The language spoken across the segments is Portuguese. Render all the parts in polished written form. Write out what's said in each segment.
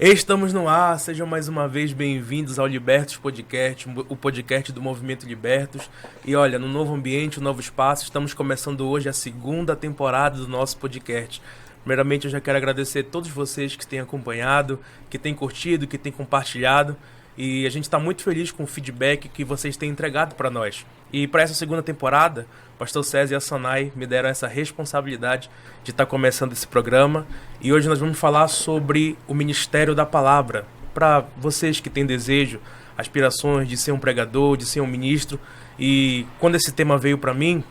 Estamos no ar, sejam mais uma vez bem-vindos ao Libertos Podcast, o podcast do Movimento Libertos. E olha, no novo ambiente, no novo espaço, estamos começando hoje a segunda temporada do nosso podcast. Primeiramente, eu já quero agradecer a todos vocês que têm acompanhado, que têm curtido, que têm compartilhado. E a gente está muito feliz com o feedback que vocês têm entregado para nós. E para essa segunda temporada, o pastor César e a Sonai me deram essa responsabilidade de estar começando esse programa. E hoje nós vamos falar sobre o Ministério da Palavra. Para vocês que têm desejo, aspirações de ser um pregador, de ser um ministro. E quando esse tema veio para mim,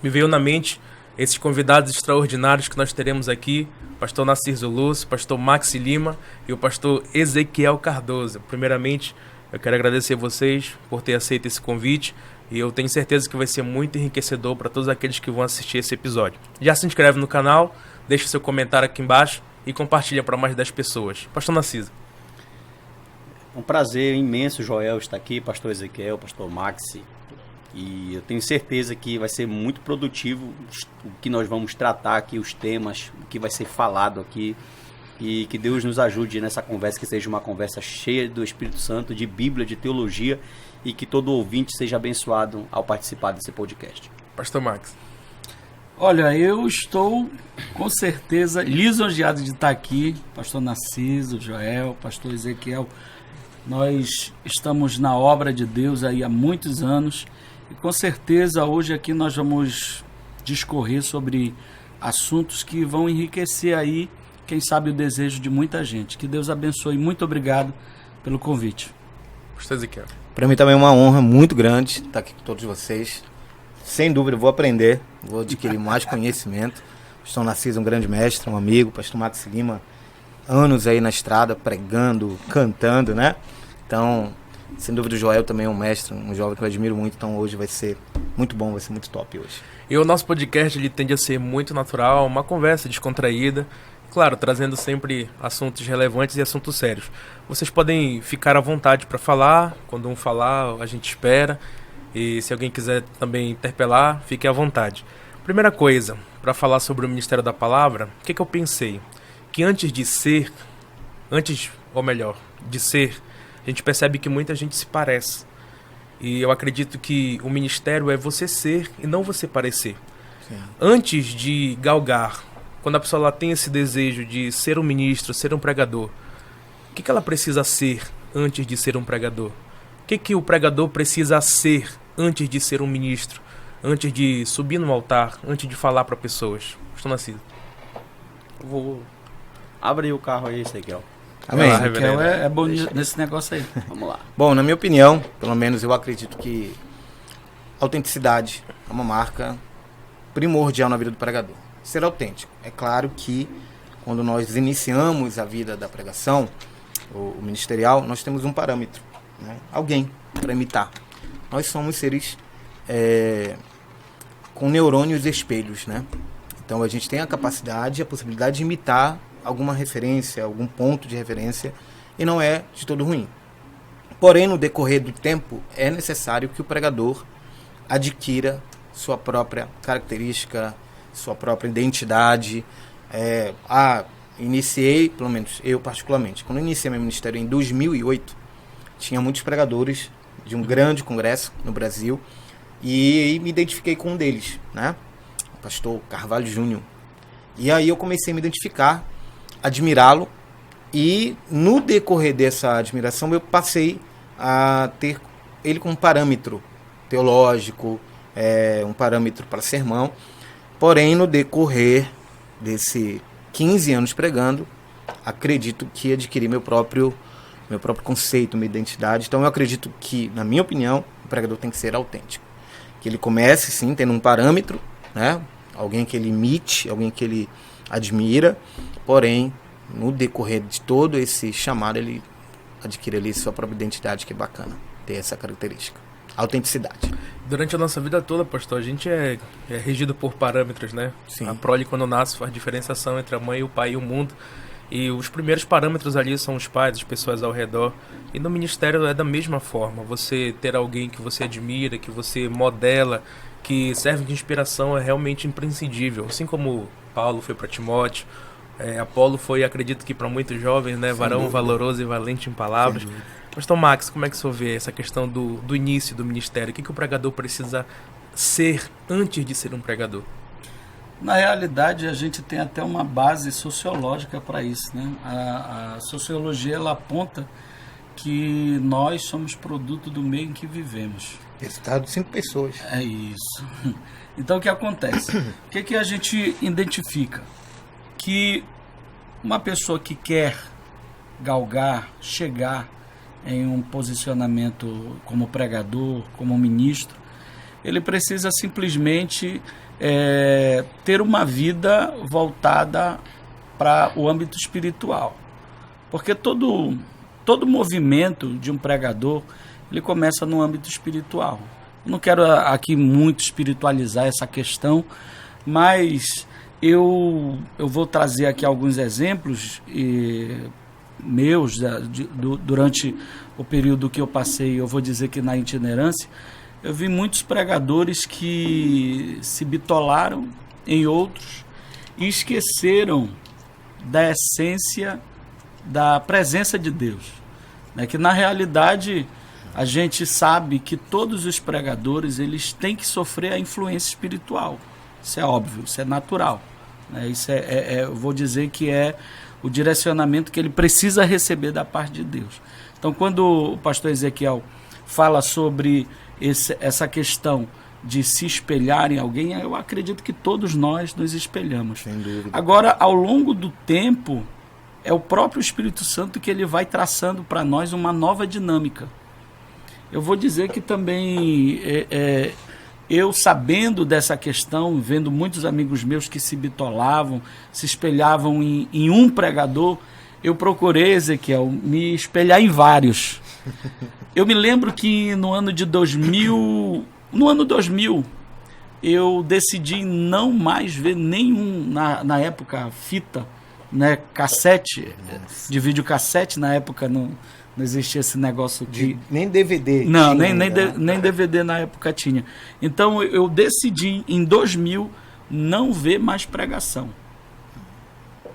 me veio na mente esses convidados extraordinários que nós teremos aqui, o pastor Nassir Zulus, o pastor Maxi Lima e o pastor Ezequiel Cardoso. Primeiramente, eu quero agradecer a vocês por ter aceito esse convite e eu tenho certeza que vai ser muito enriquecedor para todos aqueles que vão assistir esse episódio. Já se inscreve no canal, deixa seu comentário aqui embaixo e compartilha para mais 10 pessoas. Pastor Nassir. Um prazer imenso, Joel, estar aqui, pastor Ezequiel, pastor Maxi. E eu tenho certeza que vai ser muito produtivo o que nós vamos tratar aqui, os temas, o que vai ser falado aqui. E que Deus nos ajude nessa conversa, que seja uma conversa cheia do Espírito Santo, de Bíblia, de teologia, e que todo ouvinte seja abençoado ao participar desse podcast. Pastor Max. Olha, eu estou com certeza lisonjeado de estar aqui, pastor Narciso, Joel, pastor Ezequiel. Nós estamos na obra de Deus aí há muitos anos. E com certeza hoje aqui nós vamos discorrer sobre assuntos que vão enriquecer aí, quem sabe, o desejo de muita gente. Que Deus abençoe. Muito obrigado pelo convite. Pastor Ezequiel. Para mim também é uma honra muito grande estar aqui com todos vocês. Sem dúvida, vou aprender, vou adquirir mais conhecimento. Pastor Narciso, um grande mestre, um amigo. Pastor Max Lima, anos aí na estrada, pregando, cantando, né? Então, sem dúvida, o Joel também é um mestre, um jovem que eu admiro muito. Então hoje vai ser muito bom, vai ser muito top hoje. E o nosso podcast ele tende a ser muito natural, uma conversa descontraída. Claro, trazendo sempre assuntos relevantes e assuntos sérios. Vocês podem ficar à vontade para falar. Quando um falar, a gente espera. E se alguém quiser também interpelar, fique à vontade. Primeira coisa, para falar sobre o Ministério da Palavra, o que eu pensei? Que antes de ser, de ser, a gente percebe que muita gente se parece. E eu acredito que o ministério é você ser e não você parecer. Sim. Antes de galgar, quando a pessoa ela tem esse desejo de ser um ministro, ser um pregador, o que ela precisa ser antes de ser um pregador? O que o pregador precisa ser antes de ser um ministro? Antes de subir no altar, antes de falar para pessoas? Estou nascido. Abre o carro aí, Ezequiel. Amém. Ezequiel é bom nesse negócio aí. Vamos lá. Bom, na minha opinião, pelo menos eu acredito que autenticidade é uma marca primordial na vida do pregador. Ser autêntico. É claro que quando nós iniciamos a vida da pregação, o ministerial, nós temos um parâmetro, né? Alguém para imitar. Nós somos seres com neurônios e espelhos, né? Então a gente tem a capacidade, a possibilidade de imitar alguma referência, algum ponto de referência, e não é de todo ruim. Porém, no decorrer do tempo, é necessário que o pregador adquira sua própria característica, sua própria identidade. Iniciei, pelo menos eu particularmente, quando eu iniciei meu ministério em 2008, tinha muitos pregadores de um grande congresso no Brasil e me identifiquei com um deles, né? O pastor Carvalho Júnior. E aí eu comecei a me identificar, admirá-lo, e no decorrer dessa admiração eu passei a ter ele como parâmetro teológico, um parâmetro para sermão. Porém, no decorrer desse 15 anos pregando, acredito que adquiri meu próprio conceito, minha identidade. Então eu acredito que, na minha opinião, o pregador tem que ser autêntico. Que ele comece, sim, tendo um parâmetro, né? Alguém que ele imite, alguém que ele admira, porém, no decorrer de todo esse chamado, ele adquire ali sua própria identidade, que é bacana ter essa característica. Autenticidade. Durante a nossa vida toda, pastor, a gente é regido por parâmetros, né? Sim. A prole, quando nasce, faz diferenciação entre a mãe, o pai e o mundo. E os primeiros parâmetros ali são os pais, as pessoas ao redor. E no ministério é da mesma forma. Você ter alguém que você admira, que você modela, que serve de inspiração é realmente imprescindível. Assim como Paulo foi para Timóteo, Apolo foi, acredito que para muitos jovens, né, varão valoroso e valente em palavras. Pastor Max, como é que o senhor vê essa questão do início do ministério? O que o pregador precisa ser antes de ser um pregador? Na realidade, a gente tem até uma base sociológica para isso, né? A sociologia, ela aponta que nós somos produto do meio em que vivemos. Resultado de 5 pessoas. É isso. Então, o que acontece? O que a gente identifica? Que uma pessoa que quer galgar, chegar em um posicionamento como pregador, como ministro, ele precisa simplesmente ter uma vida voltada para o âmbito espiritual. Porque todo movimento de um pregador, ele começa no âmbito espiritual. Eu não quero aqui muito espiritualizar essa questão, mas eu vou trazer aqui alguns exemplos meus durante o período que eu passei. Eu vou dizer que na itinerância eu vi muitos pregadores que se bitolaram em outros e esqueceram da essência da presença de Deus, né? Que na realidade a gente sabe que todos os pregadores, eles têm que sofrer a influência espiritual. Isso é óbvio, isso é natural, né? Isso eu vou dizer que é o direcionamento que ele precisa receber da parte de Deus. Então, quando o pastor Ezequiel fala sobre essa questão de se espelhar em alguém, eu acredito que todos nós nos espelhamos. Sem dúvida. Agora, ao longo do tempo, é o próprio Espírito Santo que ele vai traçando para nós uma nova dinâmica. Eu vou dizer que também, eu sabendo dessa questão, vendo muitos amigos meus que se bitolavam, se espelhavam em um pregador, eu procurei, Ezequiel, me espelhar em vários. Eu me lembro que no ano 2000, eu decidi não mais ver nenhum, na época, fita, né, cassete, de videocassete, na época não existia esse negócio de... Nem DVD. Não, tinha, nem DVD na época tinha. Então eu decidi em 2000 não ver mais pregação,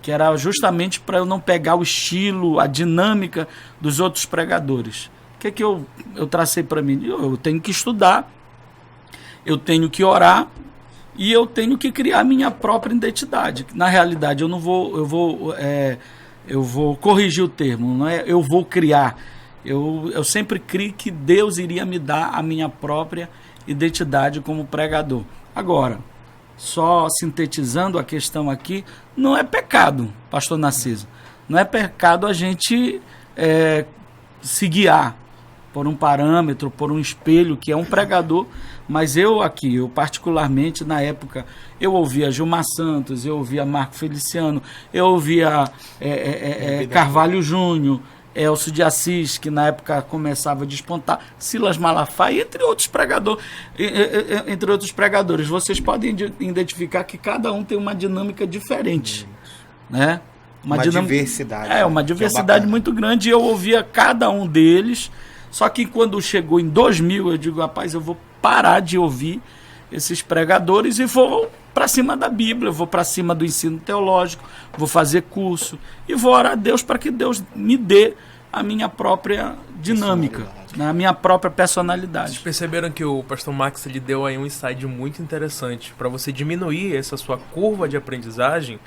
que era justamente para eu não pegar o estilo, a dinâmica dos outros pregadores. O que eu tracei para mim? Eu tenho que estudar, eu tenho que orar e eu tenho que criar minha própria identidade. Na realidade, eu vou corrigir o termo, não é? Eu vou criar. Eu sempre criei que Deus iria me dar a minha própria identidade como pregador. Agora, só sintetizando a questão aqui, não é pecado, pastor Narciso. Não é pecado a gente se guiar por um parâmetro, por um espelho, que é um pregador. Mas eu particularmente, na época, eu ouvia Gilmar Santos, eu ouvia Marco Feliciano, eu ouvia Carvalho Júnior, Elcio de Assis, que na época começava a despontar, Silas Malafaia, entre outros pregadores. Vocês podem identificar que cada um tem uma dinâmica diferente, né? Uma diversidade. Uma diversidade muito grande, e eu ouvia cada um deles. Só que quando chegou em 2000, eu digo, rapaz, eu vou parar de ouvir esses pregadores e vou para cima da Bíblia, vou para cima do ensino teológico, vou fazer curso e vou orar a Deus para que Deus me dê a minha própria dinâmica, a minha própria personalidade. Vocês perceberam que o pastor Max lhe deu aí um insight muito interessante para você diminuir essa sua curva de aprendizagem.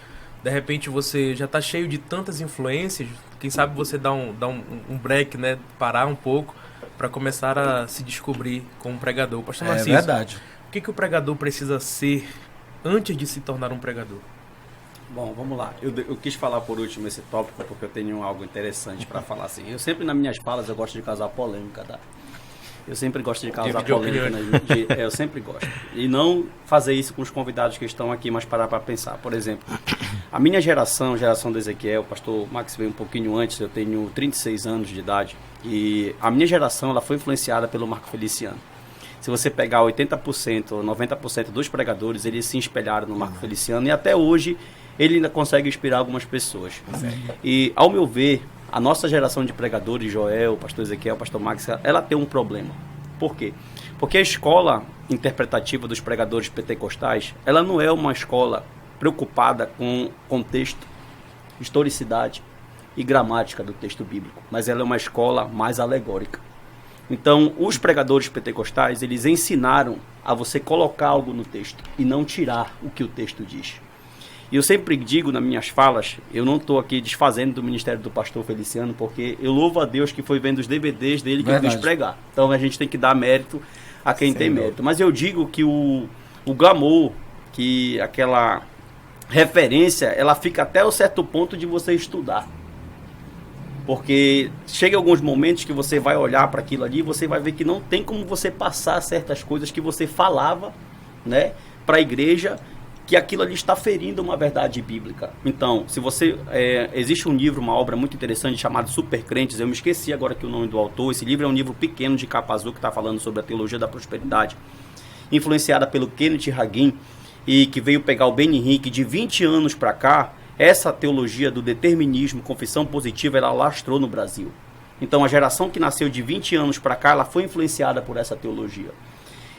De repente você já está cheio de tantas influências, quem sabe você dá um break, né? Parar um pouco para começar a se descobrir como pregador. Pastor Narciso, verdade. O que o pregador precisa ser antes de se tornar um pregador? Bom, vamos lá. Eu quis falar por último esse tópico porque eu tenho algo interessante para falar assim. Eu sempre nas minhas falas eu gosto de causar polêmica, tá? Eu sempre gosto de causar polêmica, eu sempre gosto. E não fazer isso com os convidados que estão aqui, mas parar para pensar. Por exemplo, a minha geração do Ezequiel, o pastor Max veio um pouquinho antes, eu tenho 36 anos de idade, e a minha geração ela foi influenciada pelo Marco Feliciano. Se você pegar 80% ou 90% dos pregadores, eles se espelharam no Marco Feliciano, e até hoje ele ainda consegue inspirar algumas pessoas. E, ao meu ver, a nossa geração de pregadores, Joel, pastor Ezequiel, pastor Max, ela tem um problema. Por quê? Porque a escola interpretativa dos pregadores pentecostais, ela não é uma escola preocupada com contexto, historicidade e gramática do texto bíblico, mas ela é uma escola mais alegórica. Então, os pregadores pentecostais, eles ensinaram a você colocar algo no texto e não tirar o que o texto diz. E eu sempre digo nas minhas falas, eu não estou aqui desfazendo do ministério do pastor Feliciano, porque eu louvo a Deus que foi vendo os DVDs dele que eu quis pregar. Então, a gente tem que dar mérito a quem tem mérito. Mas eu digo que o glamour, que aquela referência, ela fica até um certo ponto de você estudar. Porque chega alguns momentos que você vai olhar para aquilo ali e você vai ver que não tem como você passar certas coisas que você falava, né, para a igreja, que aquilo ali está ferindo uma verdade bíblica. Então, se você... existe um livro, uma obra muito interessante chamada Supercrentes, eu me esqueci agora que o nome do autor, esse livro é um livro pequeno de capa azul que está falando sobre a teologia da prosperidade, influenciada pelo Kenneth Hagin, e que veio pegar o Ben Henrique de 20 anos para cá. Essa teologia do determinismo, confissão positiva, ela lastrou no Brasil. Então, a geração que nasceu de 20 anos para cá, ela foi influenciada por essa teologia.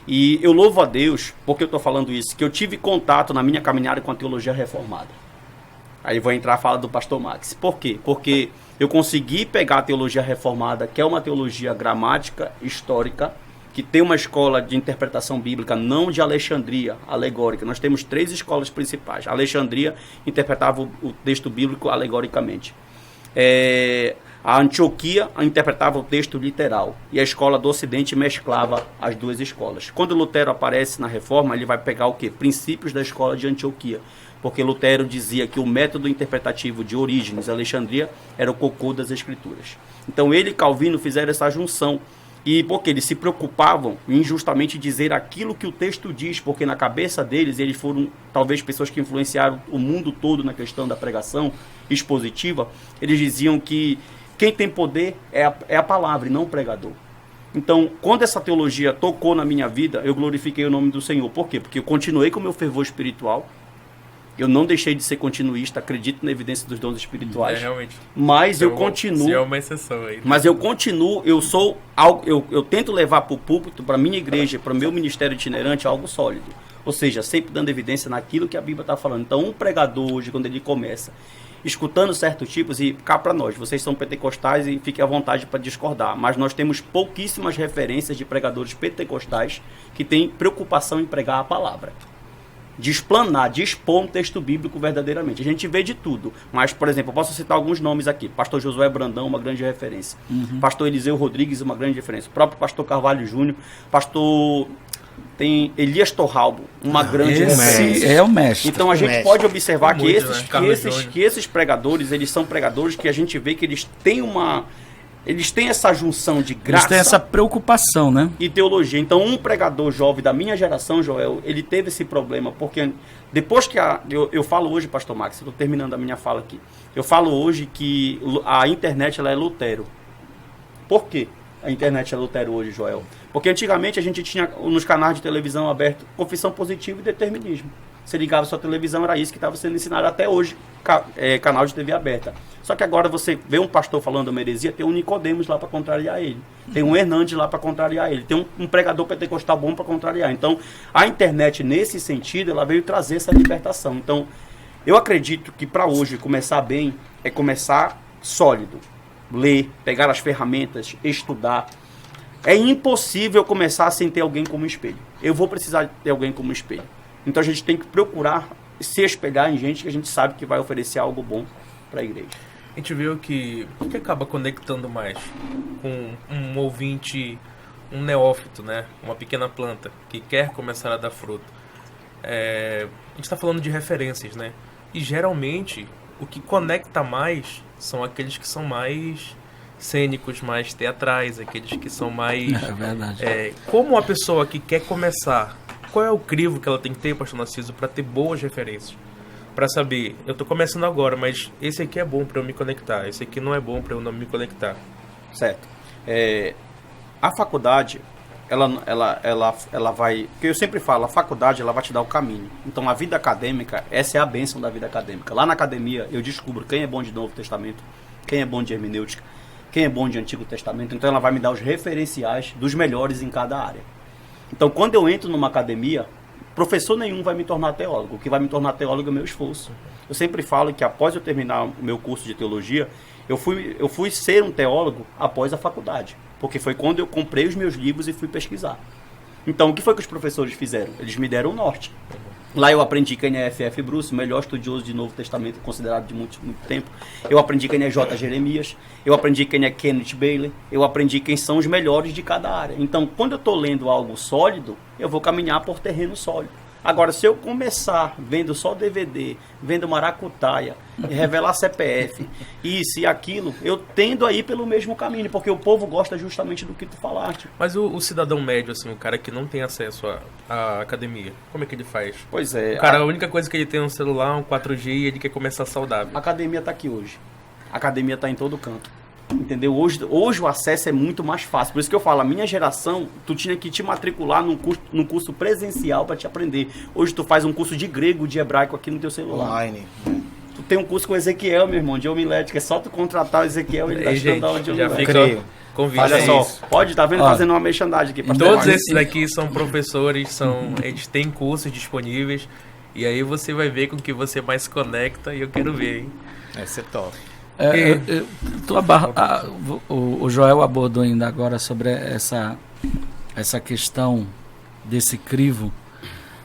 E eu louvo a Deus, porque eu estou falando isso, que eu tive contato na minha caminhada com a teologia reformada. Aí vou entrar a fala do pastor Max. Por quê? Porque eu consegui pegar a teologia reformada, que é uma teologia gramática, histórica, que tem uma escola de interpretação bíblica, não de Alexandria, alegórica. Nós temos 3 escolas principais. A Alexandria interpretava o texto bíblico alegoricamente. A Antioquia interpretava o texto literal. E a escola do Ocidente mesclava as 2 escolas. Quando Lutero aparece na Reforma, ele vai pegar o quê? Princípios da escola de Antioquia. Porque Lutero dizia que o método interpretativo de Orígenes, Alexandria, era o cocô das Escrituras. Então ele e Calvino fizeram essa junção. E porque eles se preocupavam em justamente dizer aquilo que o texto diz, porque na cabeça deles, eles foram talvez pessoas que influenciaram o mundo todo na questão da pregação expositiva, eles diziam que quem tem poder é a palavra e não o pregador. Então, quando essa teologia tocou na minha vida, eu glorifiquei o nome do Senhor. Por quê? Porque eu continuei com o meu fervor espiritual, eu não deixei de ser continuista, acredito na evidência dos dons espirituais. Realmente. Mas eu continuo. É uma exceção aí. Mas eu continuo, eu tento levar para o púlpito, para a minha igreja, para o meu ministério itinerante, algo sólido. Ou seja, sempre dando evidência naquilo que a Bíblia está falando. Então, um pregador hoje, quando ele começa, escutando certos tipos, e cá para nós, vocês são pentecostais e fiquem à vontade para discordar, mas nós temos pouquíssimas referências de pregadores pentecostais que têm preocupação em pregar a palavra. De explanar, de expor um texto bíblico verdadeiramente. A gente vê de tudo. Mas, por exemplo, eu posso citar alguns nomes aqui. Pastor Josué Brandão, uma grande referência. Pastor Eliseu Rodrigues, uma grande referência. O próprio pastor Carvalho Júnior. Pastor... Tem Elias Torralbo, uma grande referência. É o mestre. Então a gente pode observar que muito, esses pregadores, eles são pregadores que a gente vê que eles têm essa junção de graça. Eles têm essa preocupação, né? E teologia. Então, um pregador jovem da minha geração, Joel, ele teve esse problema, porque depois que eu falo hoje, pastor Max, eu estou terminando a minha fala aqui, eu falo hoje que a internet ela é Lutero. Por quê a internet é Lutero hoje, Joel? Porque antigamente a gente tinha nos canais de televisão aberto confissão positiva e determinismo. Você ligava sua televisão, era isso que estava sendo ensinado até hoje, canal de TV aberta. Só que agora você vê um pastor falando uma heresia, tem um Nicodemos lá para contrariar ele. Tem um Hernandes lá para contrariar ele. Tem um pregador pentecostal bom para contrariar. Então, a internet, nesse sentido, ela veio trazer essa libertação. Então, eu acredito que para hoje começar bem é começar sólido. Ler, pegar as ferramentas, estudar. É impossível começar sem ter alguém como espelho. Eu vou precisar ter alguém como espelho. Então a gente tem que procurar se espelhar em gente que a gente sabe que vai oferecer algo bom para a igreja. A gente viu que o que acaba conectando mais com um ouvinte, um neófito, né? Uma pequena planta que quer começar a dar fruto. A gente está falando de referências, né? E geralmente o que conecta mais são aqueles que são mais cênicos, mais teatrais, aqueles que são mais... É verdade. Como a pessoa que quer começar, qual é o crivo que ela tem que ter, pastor Narciso, para ter boas referências? Para saber, eu estou começando agora, mas esse aqui é bom para eu me conectar, esse aqui não é bom para eu não me conectar. Certo. A faculdade, ela vai... Porque eu sempre falo, a faculdade ela vai te dar o caminho. Então a vida acadêmica, essa é a bênção da vida acadêmica. Lá na academia eu descubro quem é bom de Novo Testamento, quem é bom de hermenêutica, quem é bom de Antigo Testamento. Então ela vai me dar os referenciais dos melhores em cada área. Então quando eu entro numa academia, professor nenhum vai me tornar teólogo. O que vai me tornar teólogo é o meu esforço. Eu sempre falo que após eu terminar o meu curso de teologia, eu fui ser um teólogo após a faculdade, porque foi quando eu comprei os meus livros e fui pesquisar. Então, o que foi que os professores fizeram? Eles me deram o norte. Lá eu aprendi quem é F.F. Bruce, o melhor estudioso de Novo Testamento, considerado de muito tempo. Eu aprendi quem é J. Jeremias. Eu aprendi quem é Kenneth Bailey. Eu aprendi quem são os melhores de cada área. Então, quando eu estou lendo algo sólido, eu vou caminhar por terreno sólido. Agora, se eu começar vendo só DVD, vendo maracutaia, revelar CPF, isso e aquilo, eu tendo a ir pelo mesmo caminho, porque o povo gosta justamente do que tu falaste. Mas o cidadão médio, assim, o cara que não tem acesso à academia, como é que ele faz? Pois é. O cara, a única coisa que ele tem é um celular, um 4G e ele quer começar saudável. A academia está aqui hoje. A academia está em todo canto. Entendeu? Hoje o acesso é muito mais fácil. Por isso que eu falo, a minha geração, tu tinha que te matricular num curso presencial para te aprender. Hoje tu faz um curso de grego, de hebraico aqui no teu celular. Online. Tu tem um curso com o Ezequiel, meu irmão, de homilética. É só tu contratar o Ezequiel e ele vai te gente, dar aula de já homilética. fica Creio. convite. Olha É só, isso. pode, tá vendo? Ó, Fazendo uma merchandising aqui. pastor Todos Marcos. esses aqui são professores, eles têm cursos disponíveis. E aí você vai ver com que você mais se conecta e eu quero ver, hein? Esse é top. O Joel abordou ainda agora sobre essa questão desse crivo.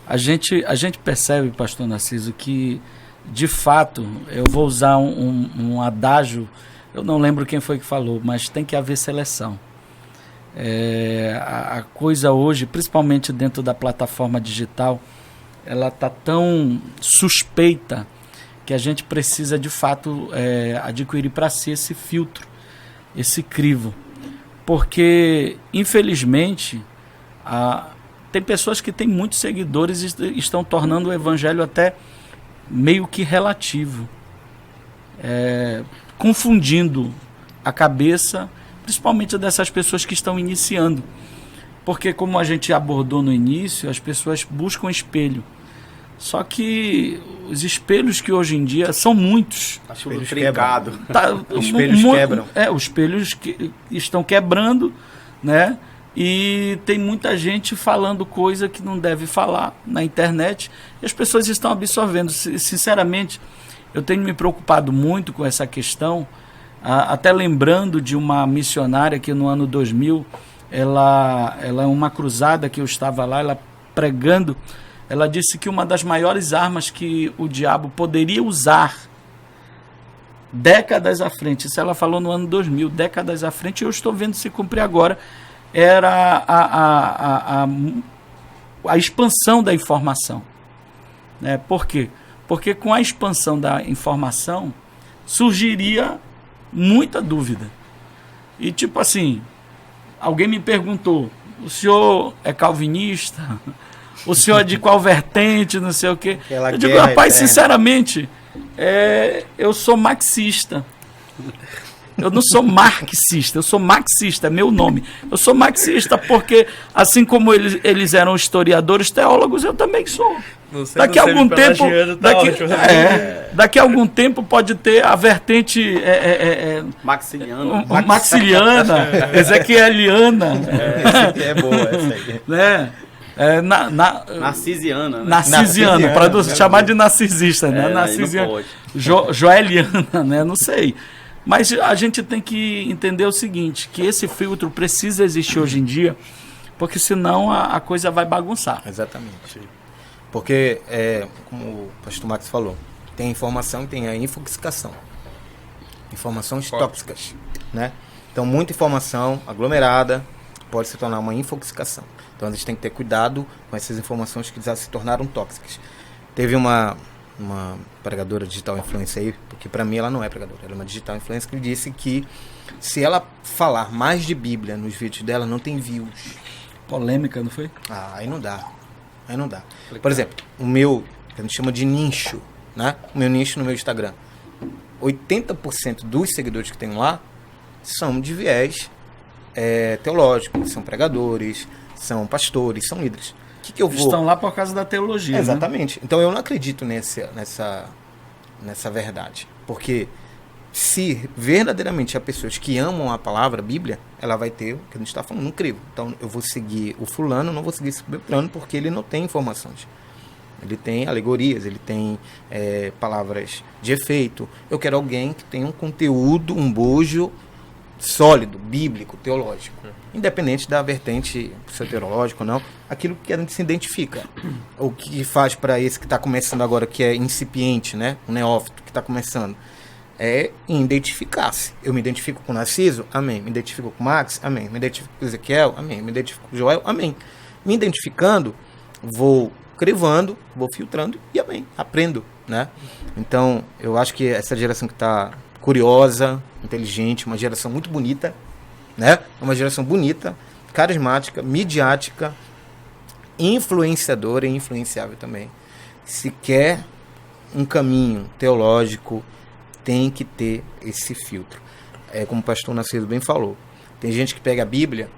A gente percebe, pastor Narciso, que de fato, eu vou usar um adágio, eu não lembro quem foi que falou, mas tem que haver seleção. A coisa hoje, principalmente dentro da plataforma digital, ela está tão suspeita que a gente precisa de fato adquirir para si esse filtro, esse crivo. Porque, infelizmente, tem pessoas que têm muitos seguidores e estão tornando o evangelho até meio que relativo, confundindo a cabeça, principalmente dessas pessoas que estão iniciando. Porque, como a gente abordou no início, as pessoas buscam espelho. Só que os espelhos que hoje em dia são muitos. Tá tudo Espelhos trincado. Os espelhos quebram. Os espelhos que estão quebrando, né? E tem muita gente falando coisa que não deve falar na internet. E as pessoas estão absorvendo. Sinceramente, eu tenho me preocupado muito com essa questão. Até lembrando de uma missionária que no ano 2000, ela é uma cruzada que eu estava lá, ela pregando. Ela disse que uma das maiores armas que o diabo poderia usar décadas à frente, isso ela falou no ano 2000, décadas à frente, e eu estou vendo se cumprir agora, era a expansão da informação. Por quê? Porque com a expansão da informação surgiria muita dúvida. E tipo assim, alguém me perguntou, o senhor é calvinista? O senhor é de qual vertente, não sei o quê. Aquela Eu digo, guerra rapaz, eterna. sinceramente, eu sou marxista. Eu não sou marxista, eu sou marxista, é meu nome. Eu sou marxista porque, assim como eles eram historiadores, teólogos, eu também sou. Daqui a algum tempo, daqui a algum tempo pode ter a vertente maxiliana, ezequieliana. Essa aqui é boa, essa aí. Né? Narcisiana. Né? Narcisiana, para não chamar de narcisista, né? Narcisiana, joeliana, né? Não sei. Mas a gente tem que entender o seguinte, que esse filtro precisa existir hoje em dia, porque senão a coisa vai bagunçar. Exatamente. Porque, como o pastor Max falou, tem a informação e tem a infoxicação. Informações tóxicas, né? Então, muita informação aglomerada pode se tornar uma infoxicação. Então, a gente tem que ter cuidado com essas informações que já se tornaram tóxicas. Teve uma pregadora digital influencer aí, porque para mim ela não é pregadora, ela é uma digital influencer, que disse que se ela falar mais de Bíblia nos vídeos dela, não tem views. Polêmica, não foi? Aí não dá. Aí não dá. Por exemplo, o meu, que a gente chama de nicho, né? O meu nicho no meu Instagram. 80% dos seguidores que tenho lá são de viés teológico, são pregadores, são pastores, são líderes. Que eu vou... Estão lá por causa da teologia. Exatamente. Né? Então eu não acredito nessa verdade. Porque se verdadeiramente há pessoas que amam a palavra, a Bíblia, ela vai ter o que a gente está falando, um crivo. Então eu vou seguir o fulano, não vou seguir esse plano porque ele não tem informações. Ele tem alegorias, ele tem palavras de efeito. Eu quero alguém que tenha um conteúdo, um bojo sólido, bíblico, teológico. Independente da vertente se é teológico ou não, aquilo que a gente se identifica. O que faz para esse que está começando agora, que é incipiente, né? O neófito que está começando, é identificar-se. Eu me identifico com o Narciso, amém. Me identifico com o Max, amém. Me identifico com o Ezequiel, amém. Me identifico com o Joel, amém. Me identificando, vou crivando, vou filtrando e amém. Aprendo, né? Então, eu acho que essa geração que está curiosa, inteligente, uma geração muito bonita, né? Uma geração bonita, carismática, midiática, influenciadora e influenciável também. Se quer um caminho teológico, tem que ter esse filtro. Como o pastor Narciso bem falou, tem gente que pega a Bíblia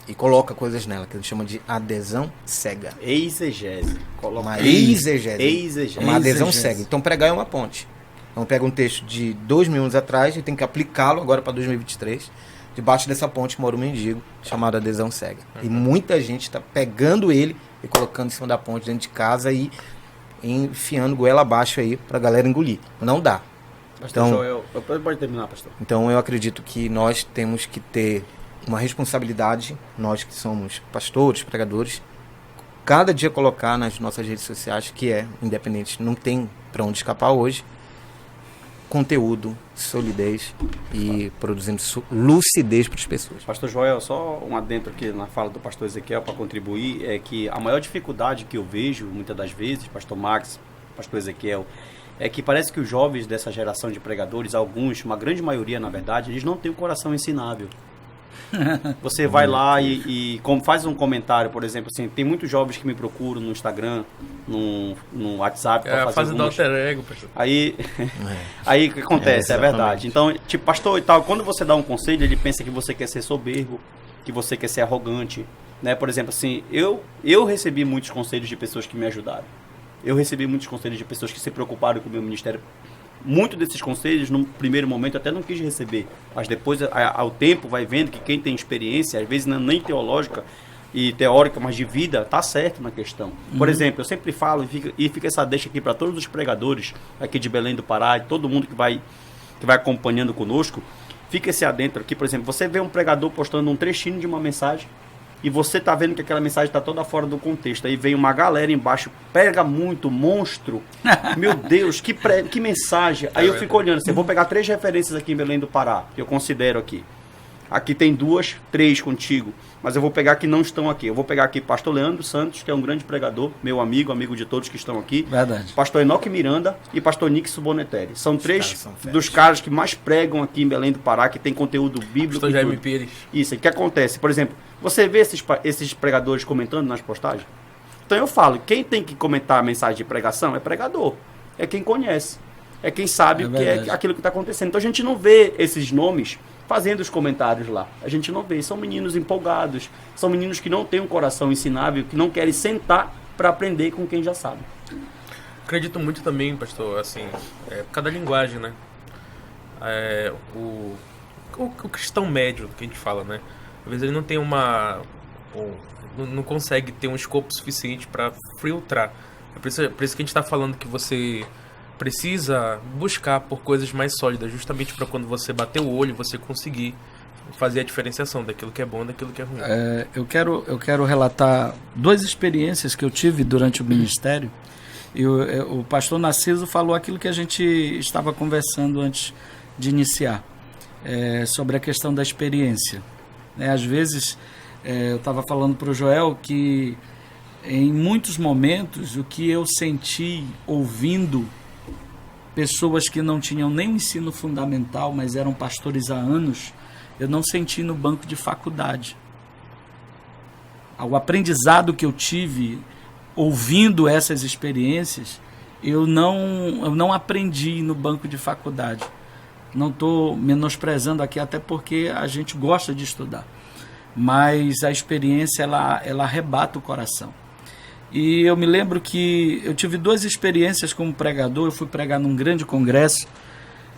e coloca coisas nela, que a gente chama de adesão cega. Exegese. Uma exegese. Exegese. Uma adesão cega. Então pregar é uma ponte. Então pega um texto de 2000 anos atrás e tem que aplicá-lo agora para 2023. Debaixo dessa ponte mora um mendigo chamado adesão cega. E muita gente está pegando ele e colocando em cima da ponte dentro de casa e enfiando goela abaixo aí para a galera engolir. Não dá. Pastor Joel, pode terminar, pastor. Então eu acredito que nós temos que ter uma responsabilidade, nós que somos pastores, pregadores, cada dia colocar nas nossas redes sociais, que é independente, não tem para onde escapar hoje, conteúdo, solidez e produzindo lucidez para as pessoas. Pastor Joel, só um adentro aqui na fala do pastor Ezequiel para contribuir, é que a maior dificuldade que eu vejo, muitas das vezes, pastor Max, pastor Ezequiel, é que parece que os jovens dessa geração de pregadores, alguns, uma grande maioria na verdade, eles não têm o coração ensinável. Você vai lá e faz um comentário, por exemplo, assim, tem muitos jovens que me procuram no Instagram, no WhatsApp, para fazer fase do alter ego, pastor. Aí o que acontece, é verdade. Então, tipo, pastor e tal, quando você dá um conselho, ele pensa que você quer ser soberbo, que você quer ser arrogante, né? Por exemplo, assim, eu recebi muitos conselhos de pessoas que me ajudaram. Eu recebi muitos conselhos de pessoas que se preocuparam com o meu ministério. Muitos desses conselhos, no primeiro momento, eu até não quis receber. Mas depois, ao tempo, vai vendo que quem tem experiência, às vezes não é nem teológica e teórica, mas de vida, está certo na questão. Por exemplo, eu sempre falo, e fica essa deixa aqui para todos os pregadores aqui de Belém do Pará, e todo mundo que vai acompanhando conosco, fica esse adentro aqui. Por exemplo, você vê um pregador postando um trechinho de uma mensagem, e você tá vendo que aquela mensagem está toda fora do contexto. Aí vem uma galera embaixo, pega muito, monstro. Meu Deus, que mensagem. Aí eu fico olhando, assim, eu vou pegar 3 referências aqui em Belém do Pará, que eu considero aqui. Aqui tem 2, 3 contigo, mas eu vou pegar que não estão aqui. Eu vou pegar aqui pastor Leandro Santos, que é um grande pregador, meu amigo de todos que estão aqui. Verdade. Pastor Enoque Miranda e pastor Nick Subonetelli. São 3 dos caras que mais pregam aqui em Belém do Pará, que tem conteúdo bíblico. Pastor Jaime Pires. Isso, o que acontece? Por exemplo, você vê esses pregadores comentando nas postagens? Então eu falo, quem tem que comentar a mensagem de pregação é pregador. É quem conhece. É quem sabe o que é aquilo que está acontecendo. Então a gente não vê esses nomes fazendo os comentários lá. A gente não vê. São meninos empolgados. São meninos que não têm um coração ensinável, que não querem sentar para aprender com quem já sabe. Acredito muito também, pastor, assim, por causa da linguagem, né? O cristão médio, que a gente fala, né? Às vezes ele não tem não consegue ter um escopo suficiente para filtrar. É por isso que a gente está falando que você precisa buscar por coisas mais sólidas, justamente para quando você bater o olho, você conseguir fazer a diferenciação daquilo que é bom e daquilo que é ruim. Eu quero relatar 2 experiências que eu tive durante o ministério. E o pastor Narciso falou aquilo que a gente estava conversando antes de iniciar, sobre a questão da experiência. Às vezes, eu estava falando para o Joel que em muitos momentos o que eu senti ouvindo pessoas que não tinham nem o ensino fundamental, mas eram pastores há anos, eu não senti no banco de faculdade. O aprendizado que eu tive ouvindo essas experiências, eu não aprendi no banco de faculdade. Não estou menosprezando aqui, até porque a gente gosta de estudar. Mas a experiência, ela arrebata o coração. E eu me lembro que eu tive 2 experiências como pregador. Eu fui pregar num grande congresso,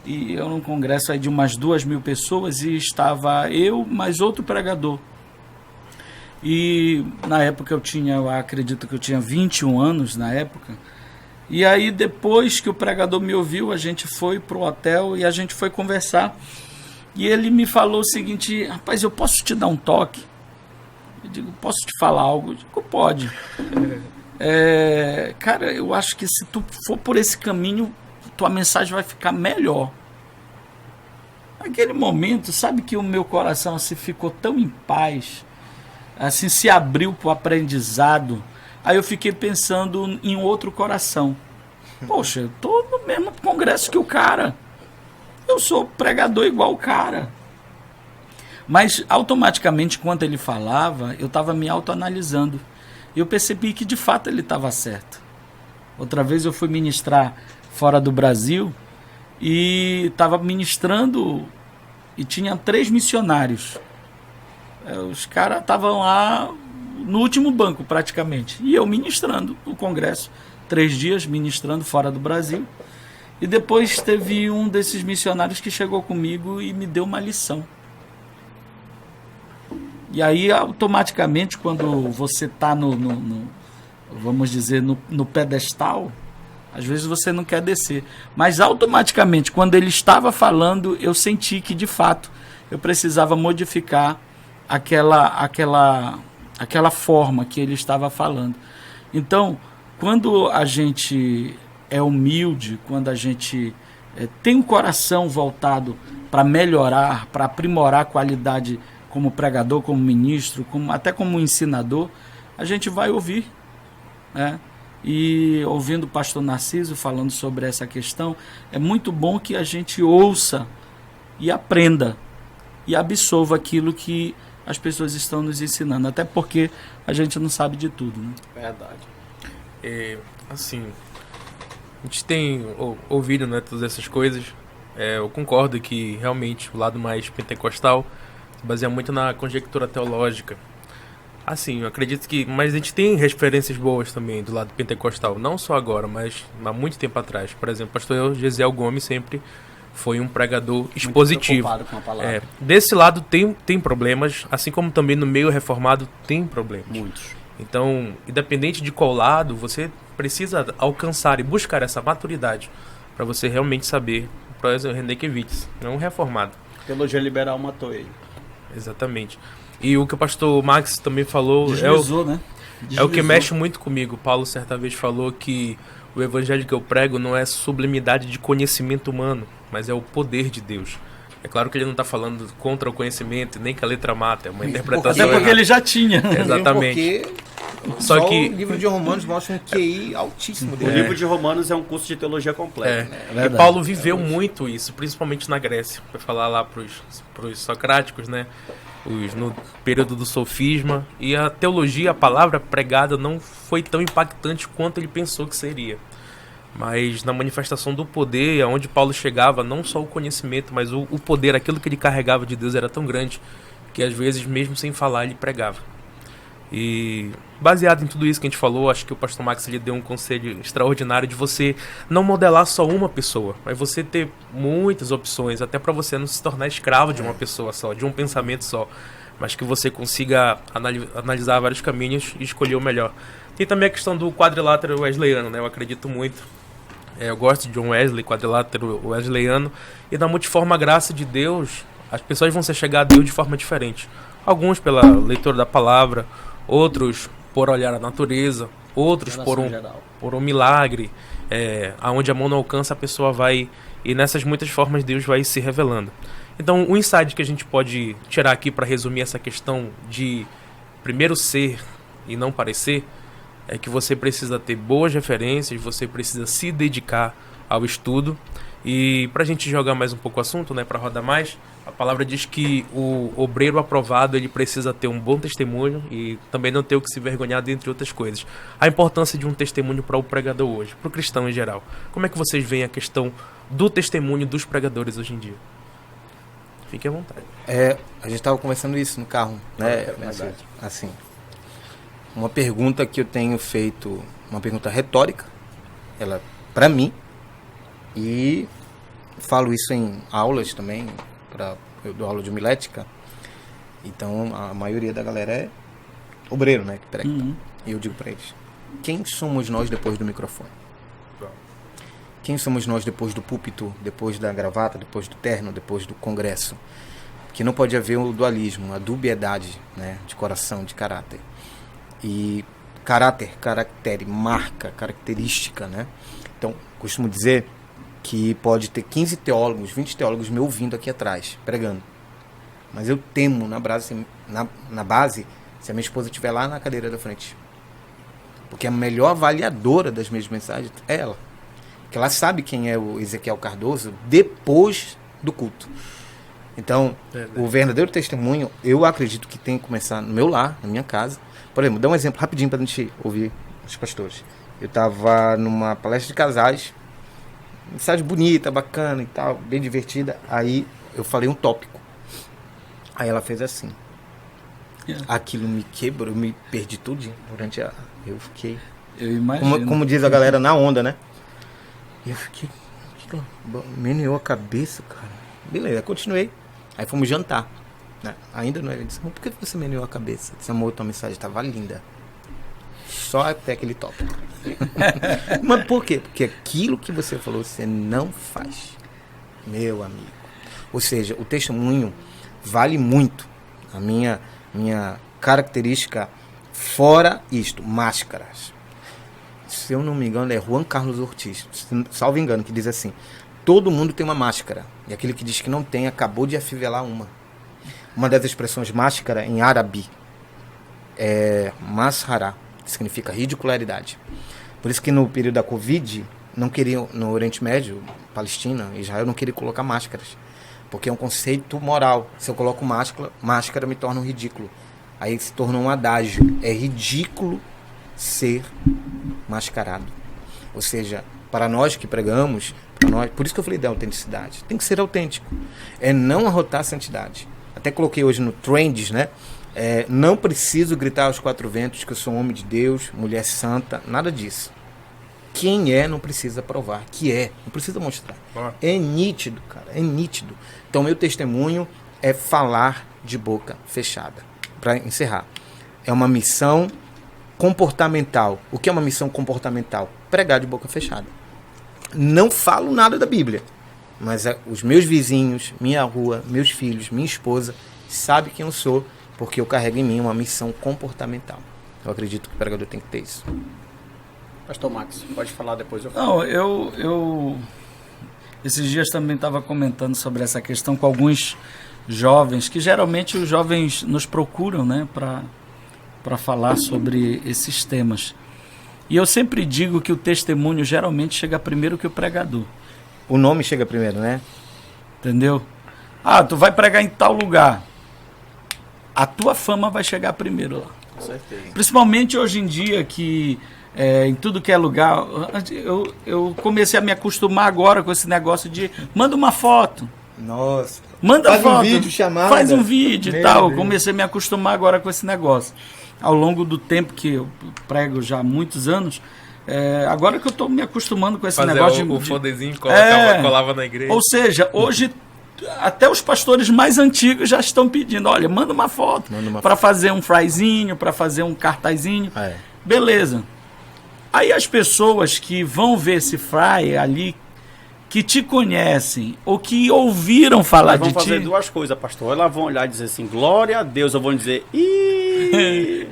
e eu num congresso aí de umas 2.000 pessoas, e estava eu mais outro pregador. E na época eu acredito que eu tinha 21 anos na época. E aí depois que o pregador me ouviu, a gente foi pro hotel e a gente foi conversar. E ele me falou o seguinte: rapaz, eu posso te dar um toque? Eu digo, posso te falar algo? Eu digo, pode. Cara, eu acho que se tu for por esse caminho, tua mensagem vai ficar melhor. Naquele momento, sabe que o meu coração assim, ficou tão em paz, assim, se abriu para o aprendizado. Aí eu fiquei pensando em outro coração. Poxa, eu tô no mesmo congresso que o cara. Eu sou pregador igual o cara. Mas automaticamente, enquanto ele falava, eu estava me autoanalisando. E eu percebi que de fato ele estava certo. Outra vez eu fui ministrar fora do Brasil e estava ministrando e tinha 3 missionários. Os caras estavam lá no último banco praticamente. E eu ministrando no congresso. 3 dias ministrando fora do Brasil. E depois teve um desses missionários que chegou comigo e me deu uma lição. E aí, automaticamente, quando você está vamos dizer, no pedestal, às vezes você não quer descer. Mas automaticamente, quando ele estava falando, eu senti que, de fato, eu precisava modificar aquela forma que ele estava falando. Então, quando a gente é humilde, quando a gente tem um coração voltado para melhorar, para aprimorar a qualidade como pregador, como ministro, até como ensinador, a gente vai ouvir, né? E ouvindo o pastor Narciso falando sobre essa questão, é muito bom que a gente ouça e aprenda e absorva aquilo que as pessoas estão nos ensinando, até porque a gente não sabe de tudo, né? Verdade. Assim, a gente tem ouvido, né, todas essas coisas. Eu concordo que realmente o lado mais pentecostal se baseia muito na conjectura teológica. Assim, eu acredito que... Mas a gente tem referências boas também do lado pentecostal. Não só agora, mas há muito tempo atrás. Por exemplo, o pastor Gesiel Gomes sempre foi um pregador expositivo. Muito preocupado com a palavra. Desse lado tem problemas, assim como também no meio reformado tem problemas. Muitos. Então, independente de qual lado, você precisa alcançar e buscar essa maturidade para você realmente saber. Por exemplo, René Kevitz, é um reformado. Teologia liberal matou ele. Exatamente. E o que o pastor Max também falou Deslizou, né? É o que mexe muito comigo. Paulo certa vez falou que o evangelho que eu prego não é sublimidade de conhecimento humano, mas é o poder de Deus. É claro que ele não está falando contra o conhecimento, nem que a letra mata, é uma interpretação. Até porque ele já tinha. Exatamente. Porque Só que o livro de Romanos mostra um QI altíssimo O dele. livro de Romanos é um curso de teologia completo. E Paulo viveu muito isso, principalmente na Grécia. Para falar lá para os socráticos, né? No período do sofisma. E a teologia, a palavra pregada, não foi tão impactante quanto ele pensou que seria. Mas na manifestação do poder, aonde Paulo chegava, não só o conhecimento, mas o poder, aquilo que ele carregava de Deus era tão grande que às vezes, mesmo sem falar, ele pregava. E baseado em tudo isso que a gente falou, acho que o pastor Max lhe deu um conselho extraordinário de você não modelar só uma pessoa, mas você ter muitas opções, até para você não se tornar escravo de uma pessoa só, de um pensamento só, mas que você consiga analisar vários caminhos e escolher o melhor. Tem também a questão do quadrilátero wesleyano, né? Eu acredito muito. Eu gosto de John Wesley, quadrilátero wesleyano, e da multiforme graça de Deus, as pessoas vão se chegar a Deus de forma diferente. Alguns pela leitura da palavra, outros por olhar a natureza, outros por um milagre, aonde a mão não alcança, a pessoa vai, e nessas muitas formas Deus vai se revelando. Então, o insight que a gente pode tirar aqui para resumir essa questão de primeiro ser e não parecer, é que você precisa ter boas referências, você precisa se dedicar ao estudo. E para a gente jogar mais um pouco o assunto, né, para rodar mais, a palavra diz que o obreiro aprovado ele precisa ter um bom testemunho e também não ter o que se vergonhar, dentre outras coisas. A importância de um testemunho para o pregador hoje, para o cristão em geral. Como é que vocês veem a questão do testemunho dos pregadores hoje em dia? Fique à vontade. A gente estava conversando isso no carro, né? Assim, uma pergunta que eu tenho feito, uma pergunta retórica, ela para mim, e falo isso em aulas também, eu dou aula de homilética, então a maioria da galera é obreiro, né, que prega. E eu digo para eles: quem somos nós depois do microfone? Quem somos nós depois do púlpito, depois da gravata, depois do terno, depois do congresso? Que não pode haver o dualismo, a dubiedade, né, de coração, de caráter. E caractere, marca, característica, né? Então, costumo dizer que pode ter 15 teólogos, 20 teólogos me ouvindo aqui atrás, pregando. Mas eu temo na base se a minha esposa estiver lá na cadeira da frente. Porque a melhor avaliadora das minhas mensagens é ela. Porque ela sabe quem é o Ezequiel Cardoso depois do culto. Então, o verdadeiro testemunho, eu acredito que tem que começar no meu lar, na minha casa. Por exemplo, dá um exemplo rapidinho para a gente ouvir os pastores. Eu estava numa palestra de casais, mensagem bonita, bacana e tal, bem divertida. Aí eu falei um tópico. Aí ela fez assim. Aquilo me quebrou, eu me perdi tudinho durante a... Eu fiquei... Eu imagino. Como diz a galera, na onda, né? Eu fiquei... meneou a cabeça, cara. Beleza, continuei. Aí fomos jantar. Né? Ainda não era. Ele disse: por que você meneou a cabeça? Disse: amor, tua mensagem estava linda. Só até aquele tópico. Mas por quê? Porque aquilo que você falou, você não faz. Meu amigo. Ou seja, o testemunho vale muito. A minha característica, fora isto, máscaras. Se eu não me engano, é Juan Carlos Ortiz, salvo engano, que diz assim: todo mundo tem uma máscara. E aquele que diz que não tem, acabou de afivelar uma. Uma das expressões máscara em árabe é mashará, que significa ridicularidade. Por isso que no período da Covid, não queriam, no Oriente Médio, Palestina, Israel, não queria colocar máscaras. Porque é um conceito moral. Se eu coloco máscara me torna um ridículo. Aí se tornou um adágio. É ridículo ser mascarado. Ou seja, para nós que pregamos, por isso que eu falei da autenticidade. Tem que ser autêntico. É não arrotar a santidade. Até coloquei hoje no Trends, né? Não preciso gritar aos quatro ventos que eu sou homem de Deus, mulher santa, nada disso. Quem é não precisa provar que é, não precisa mostrar. É nítido, cara, é nítido. Então, meu testemunho é falar de boca fechada. Para encerrar, é uma missão comportamental. O que é uma missão comportamental? Pregar de boca fechada. Não falo nada da Bíblia, mas os meus vizinhos, minha rua, meus filhos, minha esposa, sabem quem eu sou, porque eu carrego em mim uma missão comportamental. Eu acredito que o pregador tem que ter isso. Pastor Max, pode falar depois. Não, eu esses dias também estava comentando sobre essa questão com alguns jovens, que geralmente os jovens nos procuram, né, para falar sobre esses temas. E eu sempre digo que o testemunho geralmente chega primeiro que o pregador. O nome chega primeiro, né? Entendeu? Ah, tu vai pregar em tal lugar. A tua fama vai chegar primeiro lá. Com certeza. Principalmente hoje em dia que em tudo que é lugar, eu comecei a me acostumar agora com esse negócio de manda uma foto. Nossa. Manda faz foto. Um vídeo, chamada. Faz um vídeo e Meu tal. Deus. Comecei a me acostumar agora com esse negócio. Ao longo do tempo que eu prego já há muitos anos, agora que eu estou me acostumando com esse Fazer negócio o fodezinho colava na igreja. Ou seja, hoje até os pastores mais antigos já estão pedindo, olha, manda uma foto para fazer um flyzinho, para fazer um cartazinho. Beleza. Aí as pessoas que vão ver esse fly ali, que te conhecem ou que ouviram falar de ti... Vão fazer duas coisas, pastor. Elas vão olhar e dizer assim, glória a Deus. Eu vou dizer, ih...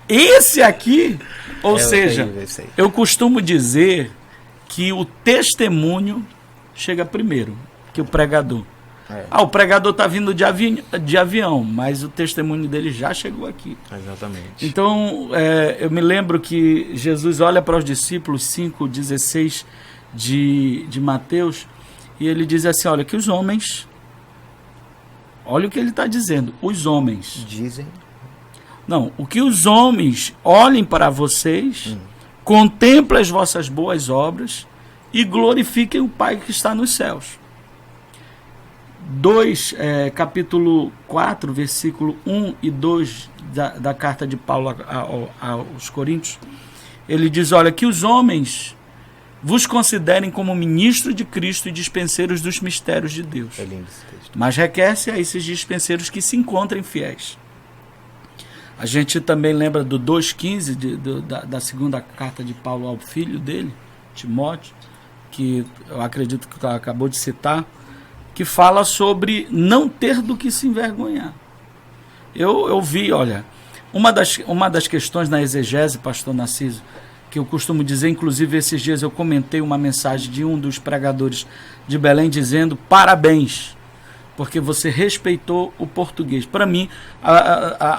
Esse aqui, ou seja, eu costumo dizer que o testemunho chega primeiro que o pregador. O pregador está vindo de avião, mas o testemunho dele já chegou aqui. Exatamente. Então, eu me lembro que Jesus olha para os discípulos 5:16 de Mateus, e ele diz assim, olha, que os homens, olha o que ele está dizendo, os homens dizem, não, o que os homens olhem para vocês, contemplem as vossas boas obras e glorifiquem o Pai que está nos céus. Capítulo 4, versículo 1 e 2 da carta de Paulo aos Coríntios, ele diz, olha, que os homens vos considerem como ministros de Cristo e dispenseiros dos mistérios de Deus. É lindo esse texto. Mas requer-se a esses dispenseiros que se encontrem fiéis. A gente também lembra do 2,15 da segunda carta de Paulo ao filho dele, Timóteo, que eu acredito que acabou de citar, que fala sobre não ter do que se envergonhar. Eu vi, olha, uma das questões na exegese, pastor Narciso, que eu costumo dizer, inclusive esses dias eu comentei uma mensagem de um dos pregadores de Belém dizendo: parabéns, porque você respeitou o português. Para mim,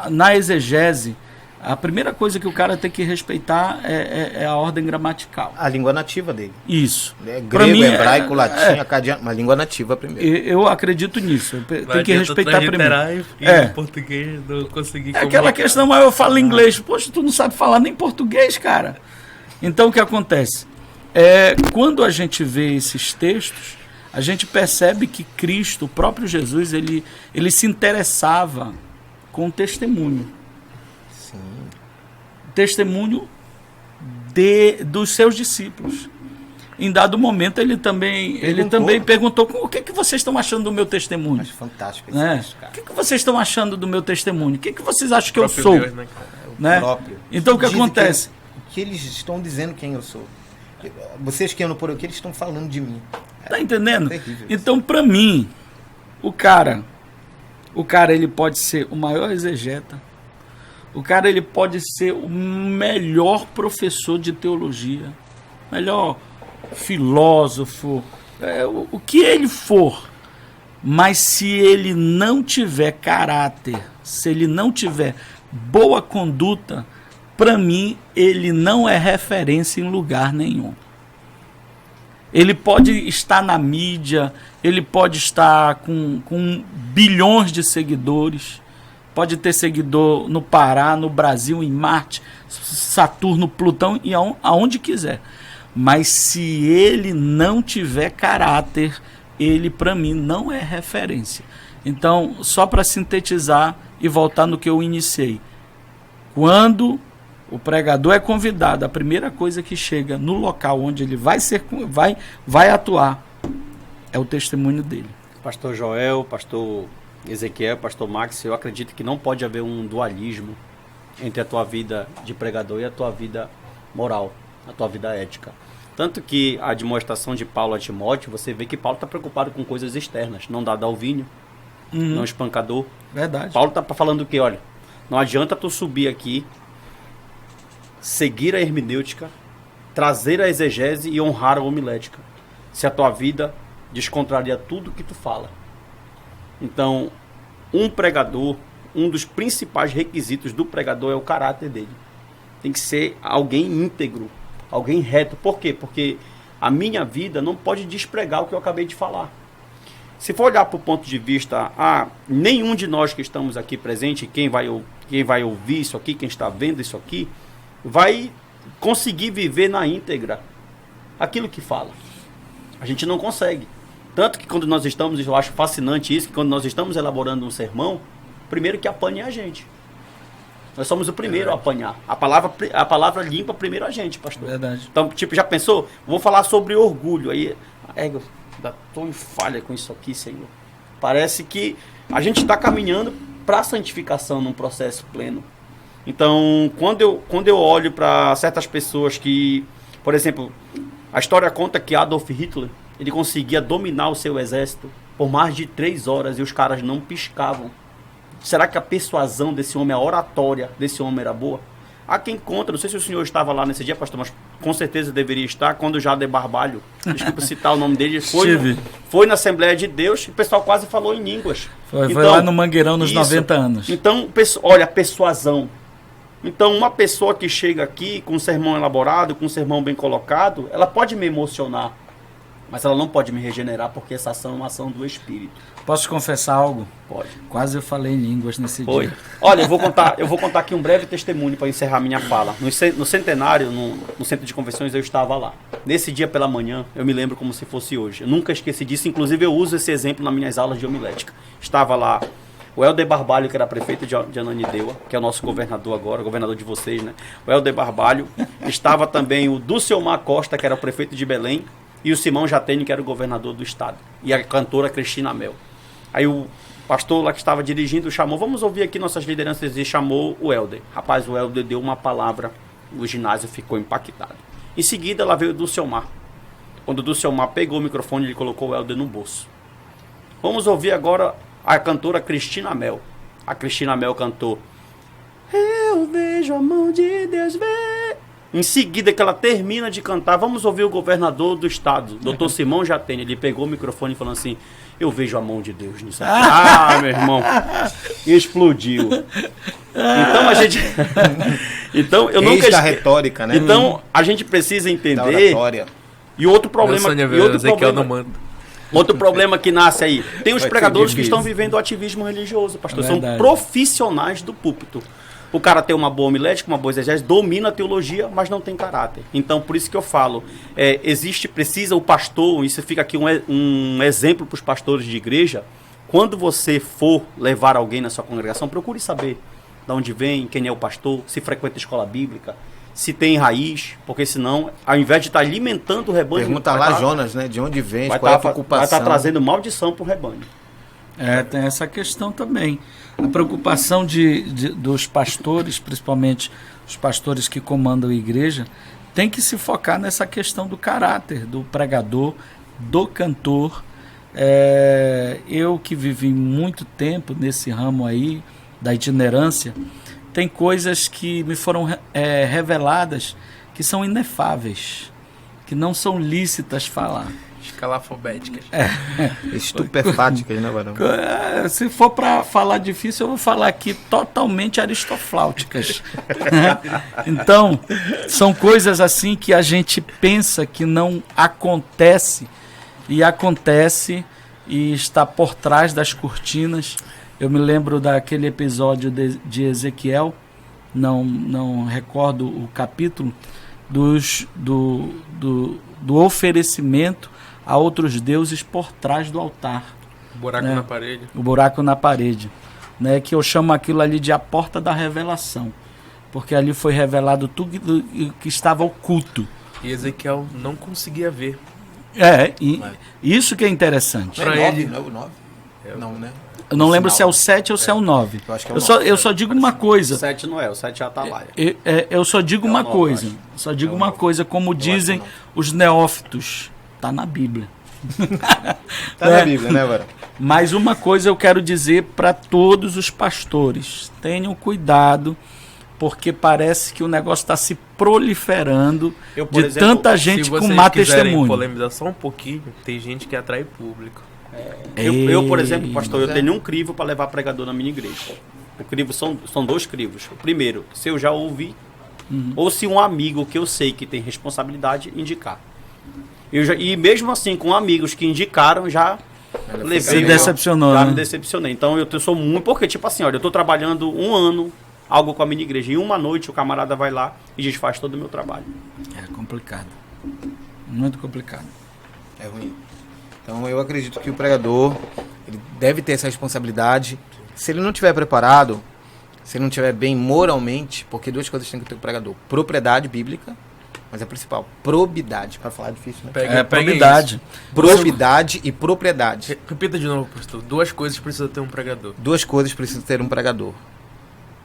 na exegese, a primeira coisa que o cara tem que respeitar é a ordem gramatical. A língua nativa dele. Isso. Grego, mim, hebraico, latim, acadiano, uma língua nativa primeiro. Eu acredito nisso. Tem que respeitar primeiro. E português não consegui. É aquela questão, mas eu falo inglês. Poxa, tu não sabe falar nem português, cara. Então, o que acontece? Quando a gente vê esses textos, a gente percebe que Cristo, o próprio Jesus, ele se interessava com o testemunho. Sim. Testemunho dos seus discípulos. Em dado momento, ele também perguntou: o que vocês estão achando do meu testemunho? Acho fantástico isso, cara. O que vocês estão achando do meu testemunho? O que vocês acham que eu sou? Deus, né, cara? Né? Próprio. Então, o que acontece? Que eles estão dizendo quem eu sou. Vocês que andam por aqui, eles estão falando de mim. Tá entendendo? Terrível. Então, para mim, o cara ele pode ser o maior exegeta, o cara ele pode ser o melhor professor de teologia, melhor filósofo, o que ele for, mas se ele não tiver caráter, se ele não tiver boa conduta, para mim ele não é referência em lugar nenhum. Ele pode estar na mídia, ele pode estar com bilhões de seguidores, pode ter seguidor no Pará, no Brasil, em Marte, Saturno, Plutão e aonde quiser. Mas se ele não tiver caráter, ele para mim não é referência. Então, só para sintetizar e voltar no que eu iniciei. Quando o pregador é convidado, a primeira coisa que chega no local onde ele vai atuar é o testemunho dele. Pastor Joel, pastor Ezequiel, pastor Max, eu acredito que não pode haver um dualismo entre a tua vida de pregador e a tua vida moral, a tua vida ética. Tanto que a demonstração de Paulo a Timóteo, você vê que Paulo está preocupado com coisas externas, não dado ao vinho, não espancador. Verdade. Paulo está falando o quê? Olha, não adianta tu subir aqui, seguir a hermenêutica, trazer a exegese e honrar a homilética, se a tua vida descontraria tudo que tu fala. Então, um pregador, um dos principais requisitos do pregador é o caráter dele. Tem que ser alguém íntegro, alguém reto. Por quê? Porque a minha vida não pode despregar o que eu acabei de falar. Se for olhar para o ponto de vista, nenhum de nós que estamos aqui presente, quem vai ouvir isso aqui, quem está vendo isso aqui, vai conseguir viver na íntegra aquilo que fala. A gente não consegue. Tanto que quando nós estamos, eu acho fascinante isso, que quando nós estamos elaborando um sermão, primeiro que apanha é a gente. Nós somos o primeiro a apanhar. A palavra limpa primeiro a gente, pastor. Verdade. Então, já pensou? Vou falar sobre orgulho. Aí, eu estou em falha com isso aqui, Senhor. Parece que a gente está caminhando para a santificação num processo pleno. Então, quando eu olho para certas pessoas que, por exemplo, a história conta que Adolf Hitler, ele conseguia dominar o seu exército por mais de 3 horas e os caras não piscavam. Será que a persuasão desse homem, a oratória desse homem era boa? Há quem conta, não sei se o senhor estava lá nesse dia, pastor, mas com certeza deveria estar, quando Jader Barbalho, desculpa citar o nome dele, foi na Assembleia de Deus e o pessoal quase falou em línguas. Foi lá no Mangueirão nos 90 anos. Então, olha, a persuasão. Então, uma pessoa que chega aqui com um sermão elaborado, com um sermão bem colocado, ela pode me emocionar, mas ela não pode me regenerar, porque essa ação é uma ação do Espírito. Posso confessar algo? Pode. Quase eu falei em línguas nesse dia. Olha, eu vou contar aqui um breve testemunho para encerrar minha fala. No centenário, no centro de convenções, eu estava lá. Nesse dia pela manhã, eu me lembro como se fosse hoje. Eu nunca esqueci disso, inclusive eu uso esse exemplo nas minhas aulas de homilética. Estava lá o Helder Barbalho, que era prefeito de Ananindeua, que é o nosso governador agora, governador de vocês, né? O Helder Barbalho. Estava também o Dulciomar Costa, que era o prefeito de Belém, e o Simão Jatene, que era o governador do estado. E a cantora Cristina Mel. Aí pastor lá que estava dirigindo chamou, vamos ouvir aqui nossas lideranças, e chamou o Helder. Rapaz, o Helder deu uma palavra, o ginásio ficou impactado. Em seguida, lá veio o Dulciomar. Quando o Dulciomar pegou o microfone, ele colocou o Helder no bolso. Vamos ouvir agora a cantora Cristina Mel. A Cristina Mel cantou: eu vejo a mão de Deus ver. Em seguida que ela termina de cantar, vamos ouvir o governador do estado, Dr. Simão Jatene. Ele pegou o microfone e falou assim: eu vejo a mão de Deus nisso aqui. Meu irmão. E explodiu. Então a gente... então eu nunca... da retórica, né? Então a gente precisa Da entender... oratória. E outro problema... Outro problema que nasce aí. Tem os Vai ser pregadores que difícil. estão vivendo o ativismo religioso, pastor. É São verdade. profissionais do púlpito. O cara tem uma boa homilética, uma boa exegese, domina a teologia, mas não tem caráter. Então, por isso que eu falo, precisa o pastor, isso fica aqui um exemplo para os pastores de igreja. Quando você for levar alguém na sua congregação, procure saber de onde vem, quem é o pastor, se frequenta escola bíblica, se tem raiz, porque senão, ao invés de estar alimentando o rebanho... Pergunta vai lá, tá- Jonas, né? De onde vem, vai qual é a estar preocupação. trazendo maldição para o rebanho. Tem essa questão também. A preocupação dos pastores, principalmente os pastores que comandam a igreja, tem que se focar nessa questão do caráter do pregador, do cantor. Eu que vivi muito tempo nesse ramo aí, da itinerância, tem coisas que me foram reveladas que são inefáveis, que não são lícitas falar. Escalafobéticas. Estupefáticas, né, Varão? Se for para falar difícil, eu vou falar aqui totalmente aristofláuticas. Então, são coisas assim que a gente pensa que não acontece, e acontece e está por trás das cortinas. Eu me lembro daquele episódio de Ezequiel, não recordo o capítulo, do oferecimento a outros deuses por trás do altar. Buraco na parede. O buraco na parede. Né, que eu chamo aquilo ali de a porta da revelação. Porque ali foi revelado tudo que estava oculto. E Ezequiel não conseguia ver. Isso que é interessante. Não é Pra 9, ele- não é o 9? Não, né? Eu não lembro Sinal. se é o 7 ou se é o 9. Eu acho que é o Eu só digo uma O coisa. 7 não é, o 7 é a Atalaia. Eu só digo É o uma 9, coisa. acho. Só digo É o uma 9. coisa, como dizem acho que os neófitos. Está na Bíblia. Tá na Bíblia, né, Varão? Mas uma coisa eu quero dizer para todos os pastores: tenham cuidado, porque parece que o negócio está se proliferando Eu, por de exemplo, tanta gente Se com vocês má quiserem testemunho. polemizar só um pouquinho, tem gente que atrai público. Eu, por exemplo, pastor, eu tenho um crivo para levar pregador na minha igreja. O crivo são 2 crivos. O primeiro, se eu já ouvi, ou se um amigo que eu sei que tem responsabilidade indicar. E mesmo assim, com amigos que indicaram, já levei. Se decepcionou, Já né? me decepcionei. Então eu sou muito. Porque, tipo assim, olha, eu estou trabalhando um ano, algo com a minha igreja. Em uma noite o camarada vai lá e desfaz todo o meu trabalho. É complicado. Muito complicado. É ruim. Então eu acredito que o pregador ele deve ter essa responsabilidade. Se ele não estiver preparado, se ele não estiver bem moralmente, porque 2 coisas tem que ter o pregador: propriedade bíblica, mas é a principal, probidade, para falar difícil, né? Pega Probidade. Probidade e propriedade. isso. Repita de novo, pastor. 2 coisas precisa ter um pregador. 2 coisas precisam ter um pregador: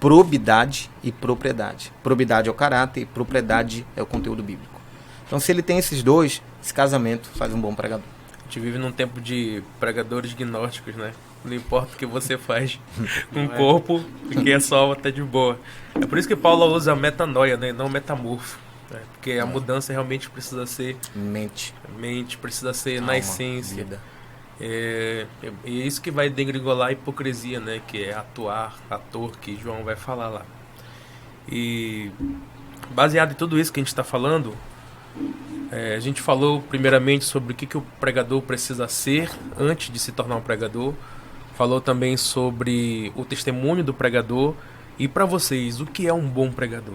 probidade e propriedade. Probidade é o caráter e propriedade é o conteúdo bíblico. Então, se ele tem esses 2, esse casamento faz um bom pregador. A gente vive num tempo de pregadores gnósticos, né? Não importa o que você faz com o corpo, que é só até de boa. É por isso que Paulo usa metanoia, né? Não metamorfo. Né? Porque a mudança realmente precisa ser Mente, precisa ser na alma, essência. vida. E é isso que vai degringolar a hipocrisia, né? Que é ator, que João vai falar lá. E baseado em tudo isso que a gente está falando, a gente falou primeiramente sobre o que o pregador precisa ser antes de se tornar um pregador. Falou também sobre o testemunho do pregador. E para vocês, o que é um bom pregador?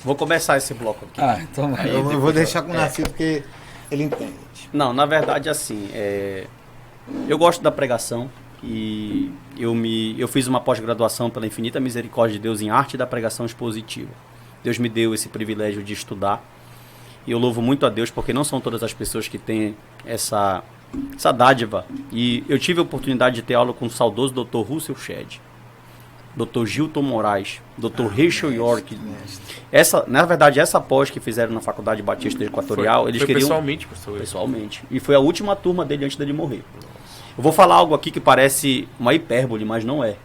Vou começar esse bloco aqui. Então vai. Eu vou deixar com o Narciso porque ele entende. Não, na verdade, assim, eu gosto da pregação e eu fiz uma pós-graduação pela Infinita Misericórdia de Deus em Arte da Pregação Expositiva. Deus me deu esse privilégio de estudar e eu louvo muito a Deus porque não são todas as pessoas que têm essa dádiva. E eu tive a oportunidade de ter aula com o saudoso Dr. Russell Shedd, Dr. Gilton Moraes, Dr. Rachel York. Na verdade, essa pós que fizeram na Faculdade Batista Equatorial, eles queriam... Pessoalmente, professor? Pessoalmente. E foi a última turma dele antes dele morrer. Eu vou falar algo aqui que parece uma hipérbole, mas não é.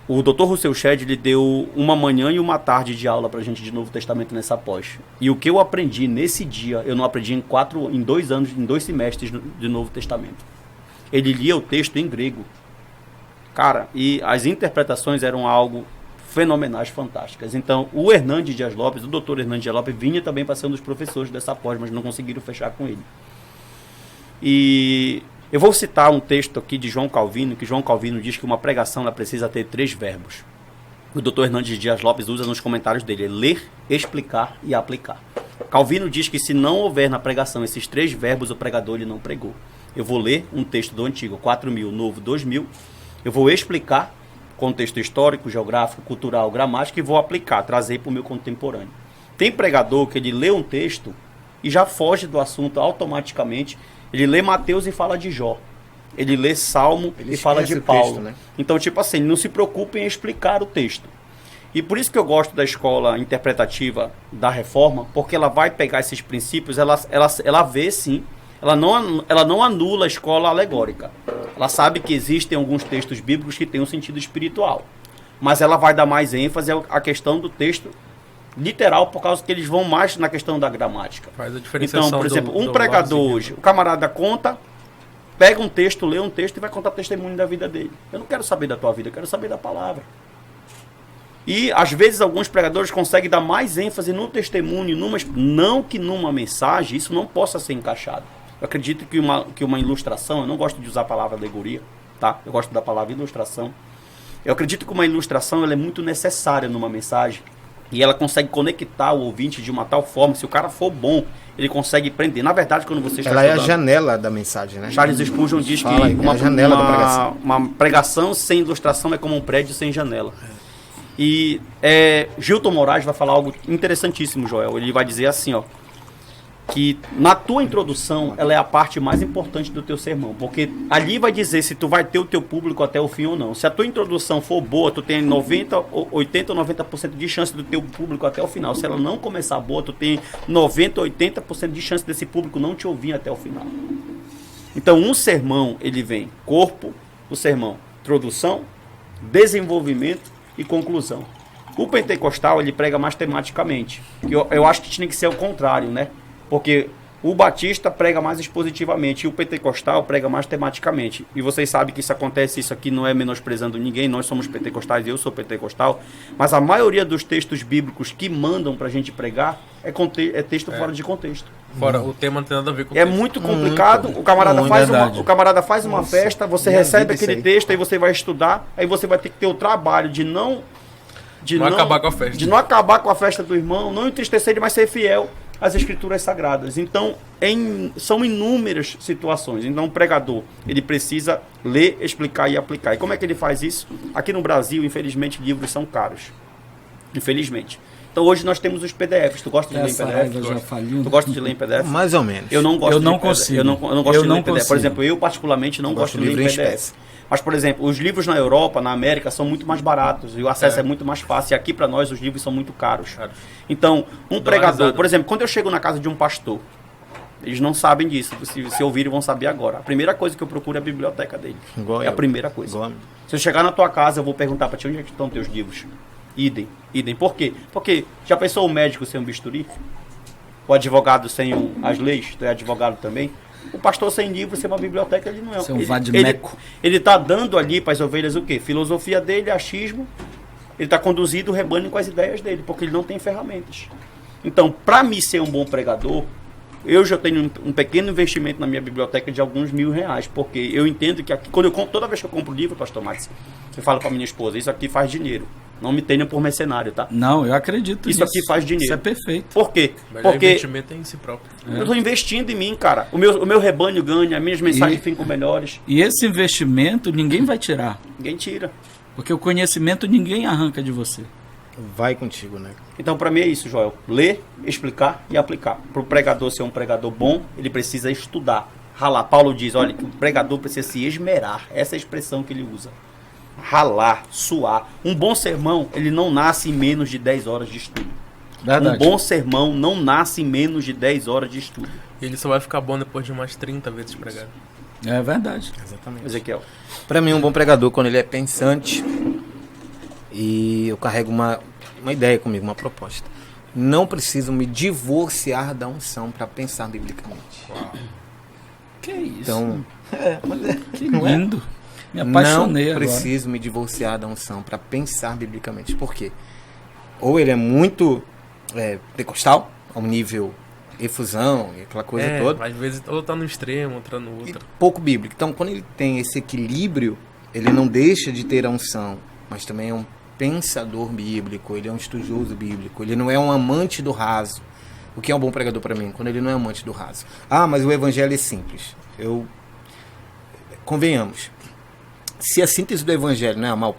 O Dr. Russell Shedd, ele deu uma manhã e uma tarde de aula pra gente de Novo Testamento nessa pós. E o que eu aprendi nesse dia, eu não aprendi em 2 anos, em 2 semestres de Novo Testamento. Ele lia o texto em grego. Cara, e as interpretações eram algo fenomenais, fantásticas. Então, o Hernandes Dias Lopes, o Dr. Hernandes Dias Lopes, vinha também para ser um dos professores dessa pós, mas não conseguiram fechar com ele. E eu vou citar um texto aqui de João Calvino, que João Calvino diz que uma pregação ela precisa ter 3 verbos. O Dr. Hernandes Dias Lopes usa nos comentários dele, ler, explicar e aplicar. Calvino diz que se não houver na pregação esses 3 verbos, o pregador ele não pregou. Eu vou ler um texto do Antigo, 4.000, Novo, 2.000. Eu vou explicar contexto histórico, geográfico, cultural, gramático e vou aplicar, trazer para o meu contemporâneo. Tem pregador que ele lê um texto e já foge do assunto automaticamente. Ele lê Mateus e fala de Jó. Ele lê Salmo e fala de Paulo. Texto, né? Então, tipo assim, não se preocupe em explicar o texto. E por isso que eu gosto da escola interpretativa da Reforma, porque ela vai pegar esses princípios, ela vê sim, ela não anula a escola alegórica. Ela sabe que existem alguns textos bíblicos que têm um sentido espiritual. Mas ela vai dar mais ênfase à questão do texto literal, por causa que eles vão mais na questão da gramática. Faz a diferenciação. Então, por exemplo, um pregador hoje, o camarada conta, pega um texto, lê um texto e vai contar testemunho da vida dele. Eu não quero saber da tua vida, eu quero saber da palavra. E, às vezes, alguns pregadores conseguem dar mais ênfase no testemunho, não que numa mensagem isso não possa ser encaixado. Eu acredito que uma ilustração, eu não gosto de usar a palavra alegoria, tá? Eu gosto da palavra ilustração. Eu acredito que uma ilustração ela é muito necessária numa mensagem e ela consegue conectar o ouvinte de uma tal forma, se o cara for bom, ele consegue prender. Na verdade, quando você está estudando... Ela é a janela da mensagem, né? Charles Spurgeon diz que uma pregação sem ilustração é como um prédio sem janela. E Gilton Moraes vai falar algo interessantíssimo, Joel. Ele vai dizer assim, ó, que na tua introdução ela é a parte mais importante do teu sermão, porque ali vai dizer se tu vai ter o teu público até o fim ou não. Se a tua introdução for boa, tu tem 80 ou 90% de chance do teu público até o final. Se ela não começar boa, tu tem 90 ou 80% de chance desse público não te ouvir até o final. Então um sermão, ele vem corpo, o sermão, introdução, desenvolvimento e conclusão. O pentecostal, ele prega mais tematicamente. Eu acho que tinha que ser o contrário, né? Porque o batista prega mais expositivamente e o pentecostal prega mais tematicamente. E vocês sabem que isso acontece, isso aqui não é menosprezando ninguém, nós somos pentecostais, eu sou pentecostal, mas a maioria dos textos bíblicos que mandam pra gente pregar é texto fora de contexto. Fora, o tema não tem nada a ver com o texto. É muito complicado, o camarada faz uma festa, você recebe aquele texto, aí você vai estudar, aí você vai ter que ter o trabalho de não acabar com a festa. De não acabar com a festa do irmão, não entristecer ele, mas ser fiel às escrituras sagradas. Então, são inúmeras situações. Então, o pregador, ele precisa ler, explicar e aplicar. E como é que ele faz isso? Aqui no Brasil, infelizmente, livros são caros. Infelizmente. Então, hoje nós temos os PDFs. Tu gosta de ler em PDF? Tu gosta de ler em PDF? Mais ou menos. Eu não gosto eu não consigo. Eu não gosto de ler em PDF. Por exemplo, eu particularmente não gosto de ler em PDF. Mas, por exemplo, os livros na Europa, na América, são muito mais baratos e o acesso é muito mais fácil. E aqui, para nós, os livros são muito caros. Então, um pregador, por exemplo, quando eu chego na casa de um pastor, eles não sabem disso. Se ouvirem, vão saber agora. A primeira coisa que eu procuro é a biblioteca dele. É a primeira coisa. Se eu chegar na tua casa, eu vou perguntar para ti onde é que estão teus livros. Idem. Por quê? Porque já pensou o médico sem um bisturi? O advogado sem as leis? Tu é advogado também? O pastor sem livro, sem uma biblioteca, ele não é. Ele está dando ali para as ovelhas o quê? Filosofia dele, achismo. Ele está conduzindo o rebanho com as ideias dele, porque ele não tem ferramentas. Então, para mim ser um bom pregador, eu já tenho um pequeno investimento na minha biblioteca de alguns R$1.000, porque eu entendo que aqui, toda vez que eu compro livro, pastor Max, eu falo para minha esposa, isso aqui faz dinheiro. Não me tenham por mercenário, tá? Não, eu acredito nisso. Isso aqui faz dinheiro. Isso é perfeito. Por quê? Porque investimento é em si próprio. Eu estou investindo em mim, cara. O meu rebanho ganha, as minhas mensagens ficam melhores. E esse investimento ninguém vai tirar. Ninguém tira. Porque o conhecimento ninguém arranca de você. Vai contigo, né? Então, para mim é isso, Joel. Ler, explicar e aplicar. Para o pregador ser um pregador bom, ele precisa estudar. Ralar. Paulo diz, olha, que o pregador precisa se esmerar. Essa é a expressão que ele usa. Ralar, suar. Um bom sermão, ele não nasce em menos de 10 horas de estudo. Verdade. Um bom sermão não nasce em menos de 10 horas de estudo. Ele só vai ficar bom depois de umas 30 vezes pregado. É verdade. Exatamente. Ezequiel. Para mim, um bom pregador, quando ele é pensante, e eu carrego uma ideia comigo, uma proposta. Não preciso me divorciar da unção para pensar biblicamente. Que isso? Então, que lindo. Me apaixonei não agora. preciso me divorciar da unção para pensar biblicamente. Por quê? Ou ele é muito pentecostal, ao nível efusão e aquela coisa toda, Às vezes ou tá no extremo, outra no e outro. pouco bíblico. Então, quando ele tem esse equilíbrio, ele não deixa de ter a unção, mas também é um pensador bíblico, ele é um estudioso bíblico, ele não é um amante do raso. O que é um bom pregador para mim? Quando ele não é amante do raso. Ah, mas o evangelho é simples. Convenhamos. Se a síntese do evangelho não é amar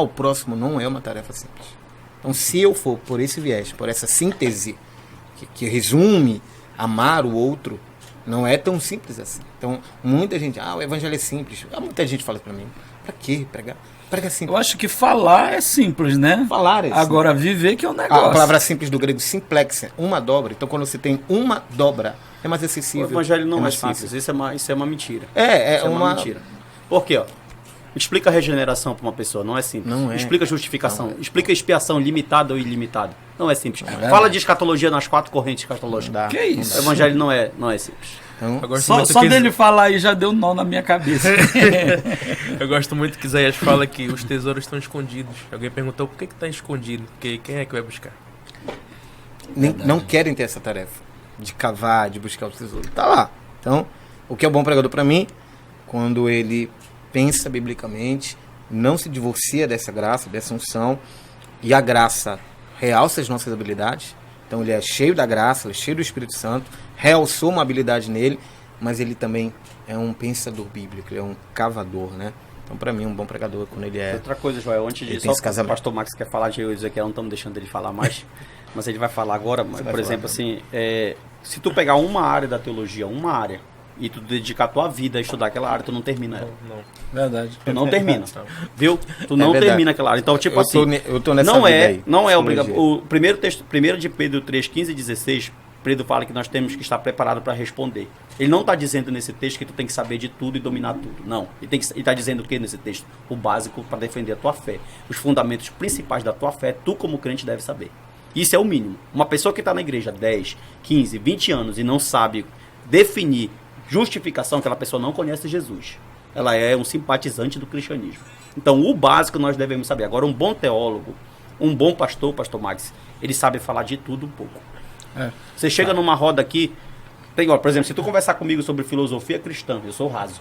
o próximo não é uma tarefa simples. Então, se eu for por esse viés, por essa síntese que resume amar o outro, não é tão simples assim. Então, muita gente, o evangelho é simples. Muita gente fala para mim, para quê pregar? Prega simples. Eu acho que falar é simples, né? Falar é simples. Agora, viver que é um negócio. A palavra simples do grego simplexia, uma dobra. Então, quando você tem uma dobra, é mais O acessível. evangelho não é mais simples. fácil. Isso é uma mentira. É Isso uma mentira. Por quê, ó? Explica a regeneração para uma pessoa, não é simples. Não é. Explica a justificação. Não é. Explica a expiação limitada ou ilimitada. Não é simples. verdade. Fala de escatologia nas 4 correntes escatológicas. Que isso? O evangelho não é simples. Então, Eu gosto Só, muito só que- dele falar aí já deu nó na minha cabeça. Eu gosto muito que Isaías fala que os tesouros estão escondidos. Alguém perguntou por que está escondido? Porque quem é que vai buscar? não querem ter essa tarefa de cavar, de buscar o tesouro. Tá lá. Então, o que é um bom pregador para mim, quando ele pensa biblicamente, não se divorcia dessa graça, dessa unção, e a graça realça as nossas habilidades. Então, ele é cheio da graça, ele é cheio do Espírito Santo, realçou uma habilidade nele, mas ele também é um pensador bíblico, ele é um cavador, né? Então, para mim, um bom pregador, quando ele é... Outra coisa, Joel, antes Ele disso, tem só esse o casamento. pastor Max quer falar de Ezequiel, não estamos deixando ele falar mais, mas ele vai falar agora. vai Por falar, exemplo, né? assim, se tu pegar uma área da teologia, e tu dedicar a tua vida a estudar aquela área, tu não termina ela. Não. Verdade. Tu não termina, viu? Tu não verdade. termina aquela área. Então, tipo Eu assim, tô nessa não vida é, aí, não é psicologia. obrigatório. O primeiro texto, 1 de Pedro 3, 15 e 16, Pedro fala que nós temos que estar preparados para responder. Ele não está dizendo nesse texto que tu tem que saber de tudo e dominar tudo. Não. Ele está dizendo o que nesse texto? O básico para defender a tua fé. Os fundamentos principais da tua fé, tu como crente deve saber. Isso é o mínimo. Uma pessoa que está na igreja 10, 15, 20 anos e não sabe definir justificação, aquela pessoa não conhece Jesus. Ela é um simpatizante do cristianismo. Então, o básico nós devemos saber. Agora, um bom teólogo, um bom pastor Max, ele sabe falar de tudo um pouco. Você chega numa roda aqui, por exemplo, se tu conversar comigo sobre filosofia cristã, eu sou raso.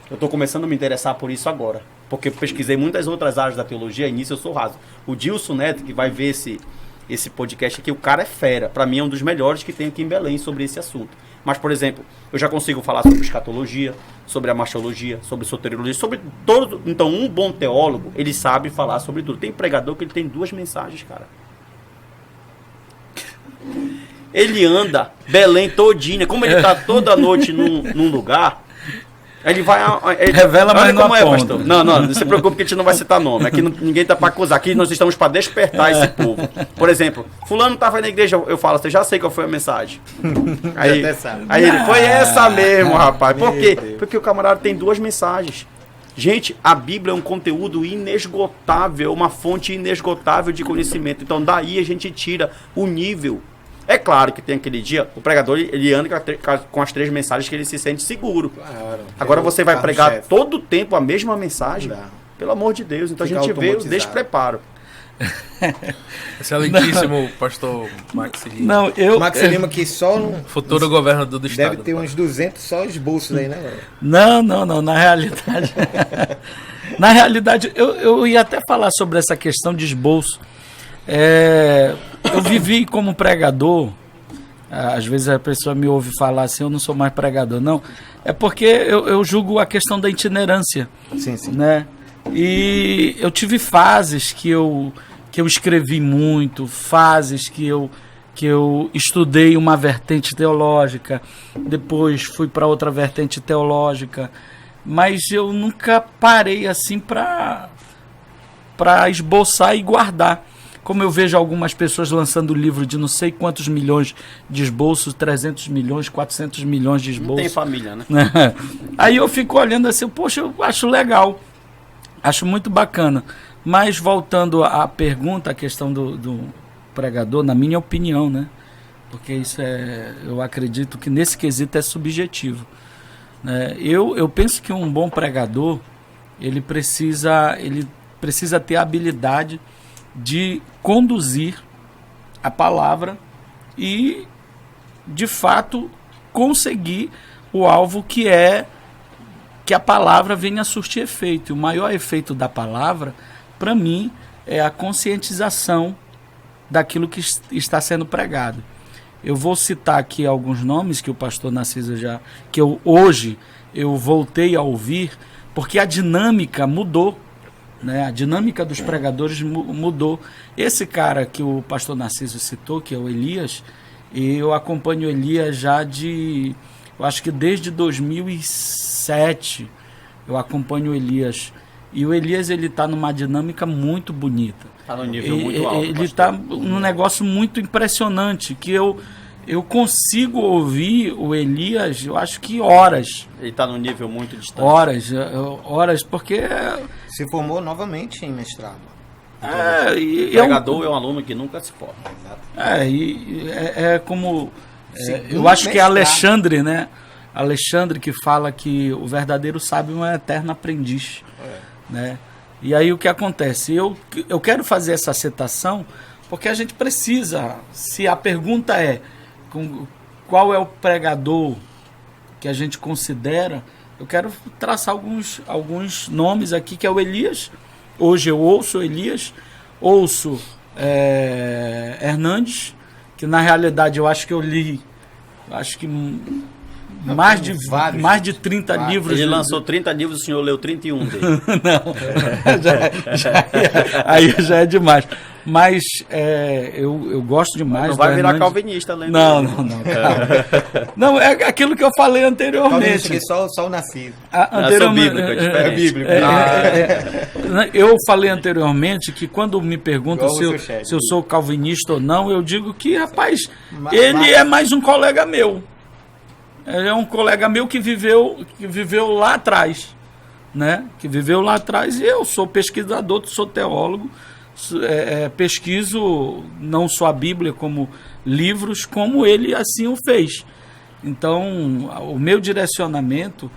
Eu estou começando a me interessar por isso agora, porque eu pesquisei muitas outras áreas da teologia, e nisso eu sou raso. O Dilson Neto, que vai ver esse podcast aqui, o cara é fera. Para mim é um dos melhores que tem aqui em Belém sobre esse assunto. Mas, por exemplo, eu já consigo falar sobre escatologia, sobre a marciologia, sobre soteriologia, sobre todo. Então, um bom teólogo, ele sabe falar sobre tudo. Tem pregador que ele tem 2 mensagens, cara. Ele anda Belém todinha, como ele tá toda noite num lugar, ele vai... Revela, mas não como aponta. pastor? Não se preocupe que a gente não vai citar nome. Aqui ninguém tá para acusar. Aqui nós estamos para despertar esse povo. Por exemplo, fulano tava na igreja, eu falo, você já sei qual foi a mensagem. Aí ele, foi essa mesmo, rapaz. Por quê? Porque o camarada tem 2 mensagens. Gente, a Bíblia é um conteúdo inesgotável, uma fonte inesgotável de conhecimento. Então daí a gente tira o nível. É claro que tem aquele dia, o pregador ele anda com as 3 mensagens que ele se sente seguro. Claro. Agora você vai pregar Carro-chefe. todo o tempo a mesma mensagem? Não. Pelo amor de Deus. Então Fica a gente vê o automatizado. despreparo. Excelentíssimo pastor Max Lima. Não, eu. Max Lima que só Futuro governador do estado. deve ter uns 200 só esboços aí, né, galera? Não. Na realidade. Na realidade, eu ia até falar sobre essa questão de esboço. Eu vivi como pregador. Às vezes a pessoa me ouve falar assim, eu não sou mais pregador. Não, é porque eu julgo a questão da itinerância. Sim, sim. Né? E eu tive fases que eu escrevi muito, fases que eu que eu estudei uma vertente teológica, depois fui para outra vertente teológica, mas eu nunca parei assim para esboçar e guardar. Como eu vejo algumas pessoas lançando livro de não sei quantos milhões de esboços, 300 milhões, 400 milhões de esboços. Não tem família, né? Aí eu fico olhando assim, poxa, eu acho legal, acho muito bacana. Mas voltando à pergunta, a questão do pregador, na minha opinião, né? Porque isso eu acredito que nesse quesito é subjetivo. Né? Eu penso que um bom pregador, ele precisa ter a habilidade de conduzir a palavra e, de fato, conseguir o alvo que é que a palavra venha a surtir efeito. E o maior efeito da palavra, para mim, é a conscientização daquilo que está sendo pregado. Eu vou citar aqui alguns nomes que o pastor Narciso hoje eu voltei a ouvir, porque a dinâmica mudou. Né? A dinâmica dos pregadores mudou. Esse cara que o pastor Narciso citou, que é o Elias, eu acompanho o Elias eu acho que desde 2007 eu acompanho o Elias. E o Elias, ele está numa dinâmica muito bonita. Está num nível muito alto. Ele está num negócio muito impressionante, que eu consigo ouvir o Elias, eu acho que horas. Ele está num nível muito distante. Horas, porque... Se formou novamente em mestrado. O pregador é um aluno que nunca se forma. Como... eu acho que é Alexandre, né? Alexandre que fala que o verdadeiro sábio é um eterno aprendiz. Né? E aí o que acontece? Eu quero fazer essa citação porque a gente precisa, se a pergunta é qual é o pregador que a gente considera, eu quero traçar alguns nomes aqui, que é o Elias. Hoje eu ouço o Elias, ouço Hernandes, que na realidade eu acho que eu li, mais de 30 livros. Ele lançou 30 livros, o senhor leu 31 dele. Não, aí já é demais. Mas eu gosto demais. Não vai virar calvinista, lendo. Não. Não, é aquilo que eu falei anteriormente. Só o Narciso. Bíblico, é diferente. Bíblico. Eu falei anteriormente que quando me perguntam se eu sou calvinista ou não, eu digo que, rapaz, ele é mais um colega meu. Ele é um colega meu que viveu lá atrás, né? Que viveu lá atrás, e eu sou pesquisador, sou teólogo, pesquiso não só a Bíblia, como livros, como ele assim o fez. Então, o meu direcionamento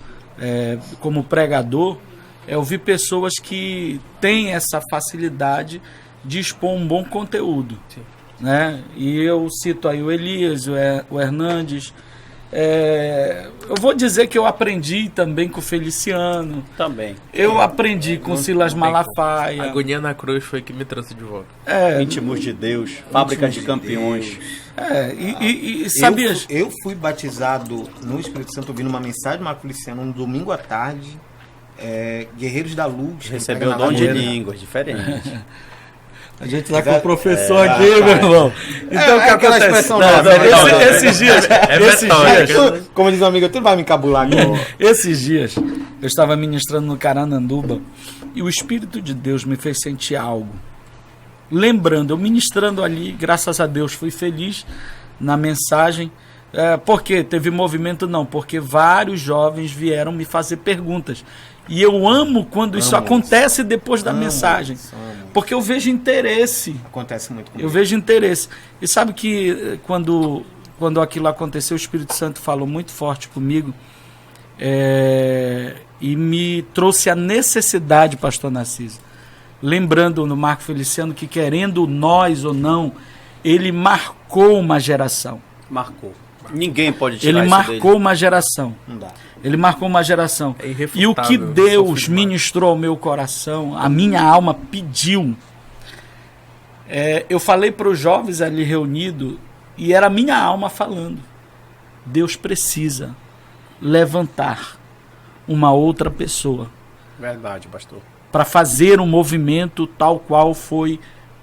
como pregador é ouvir pessoas que têm essa facilidade de expor um bom conteúdo. Né? E eu cito aí o Elias, o Hernandes. Eu vou dizer que eu aprendi também com o Feliciano. Também. Eu aprendi com Silas Malafaia. A Agonia na Cruz foi que me trouxe de volta. Íntimos de Deus, Fábrica de Campeões. E sabias? Eu fui batizado no Espírito Santo ouvindo uma mensagem do Marco Feliciano no domingo à tarde. Guerreiros da Luz. Recebeu o dom de línguas diferentes. A gente tá com o professor aqui, meu irmão. Então, o que acontece? Esses dias, como diz um amigo, tu vai me encabular agora. Esses dias, eu estava ministrando no Carananduba e o Espírito de Deus me fez sentir algo. Lembrando, eu ministrando ali, graças a Deus, fui feliz na mensagem. Por quê? Teve movimento? Não, porque vários jovens vieram me fazer perguntas. E eu amo quando isso acontece depois da mensagem. Porque eu vejo interesse. Acontece muito comigo. Eu vejo interesse. E sabe que quando aquilo aconteceu, o Espírito Santo falou muito forte comigo e me trouxe a necessidade, pastor Narciso. Lembrando no Marco Feliciano que, querendo nós ou não, ele marcou uma geração. Marcou. Ninguém pode tirar ele isso marcou dele. Uma geração. Não dá. Ele marcou uma geração. É E o que Deus ministrou ao meu coração, a minha alma pediu. Eu falei para os jovens ali reunidos, e era a minha alma falando. Deus precisa levantar uma outra pessoa. Verdade, pastor. Para fazer um movimento tal qual foi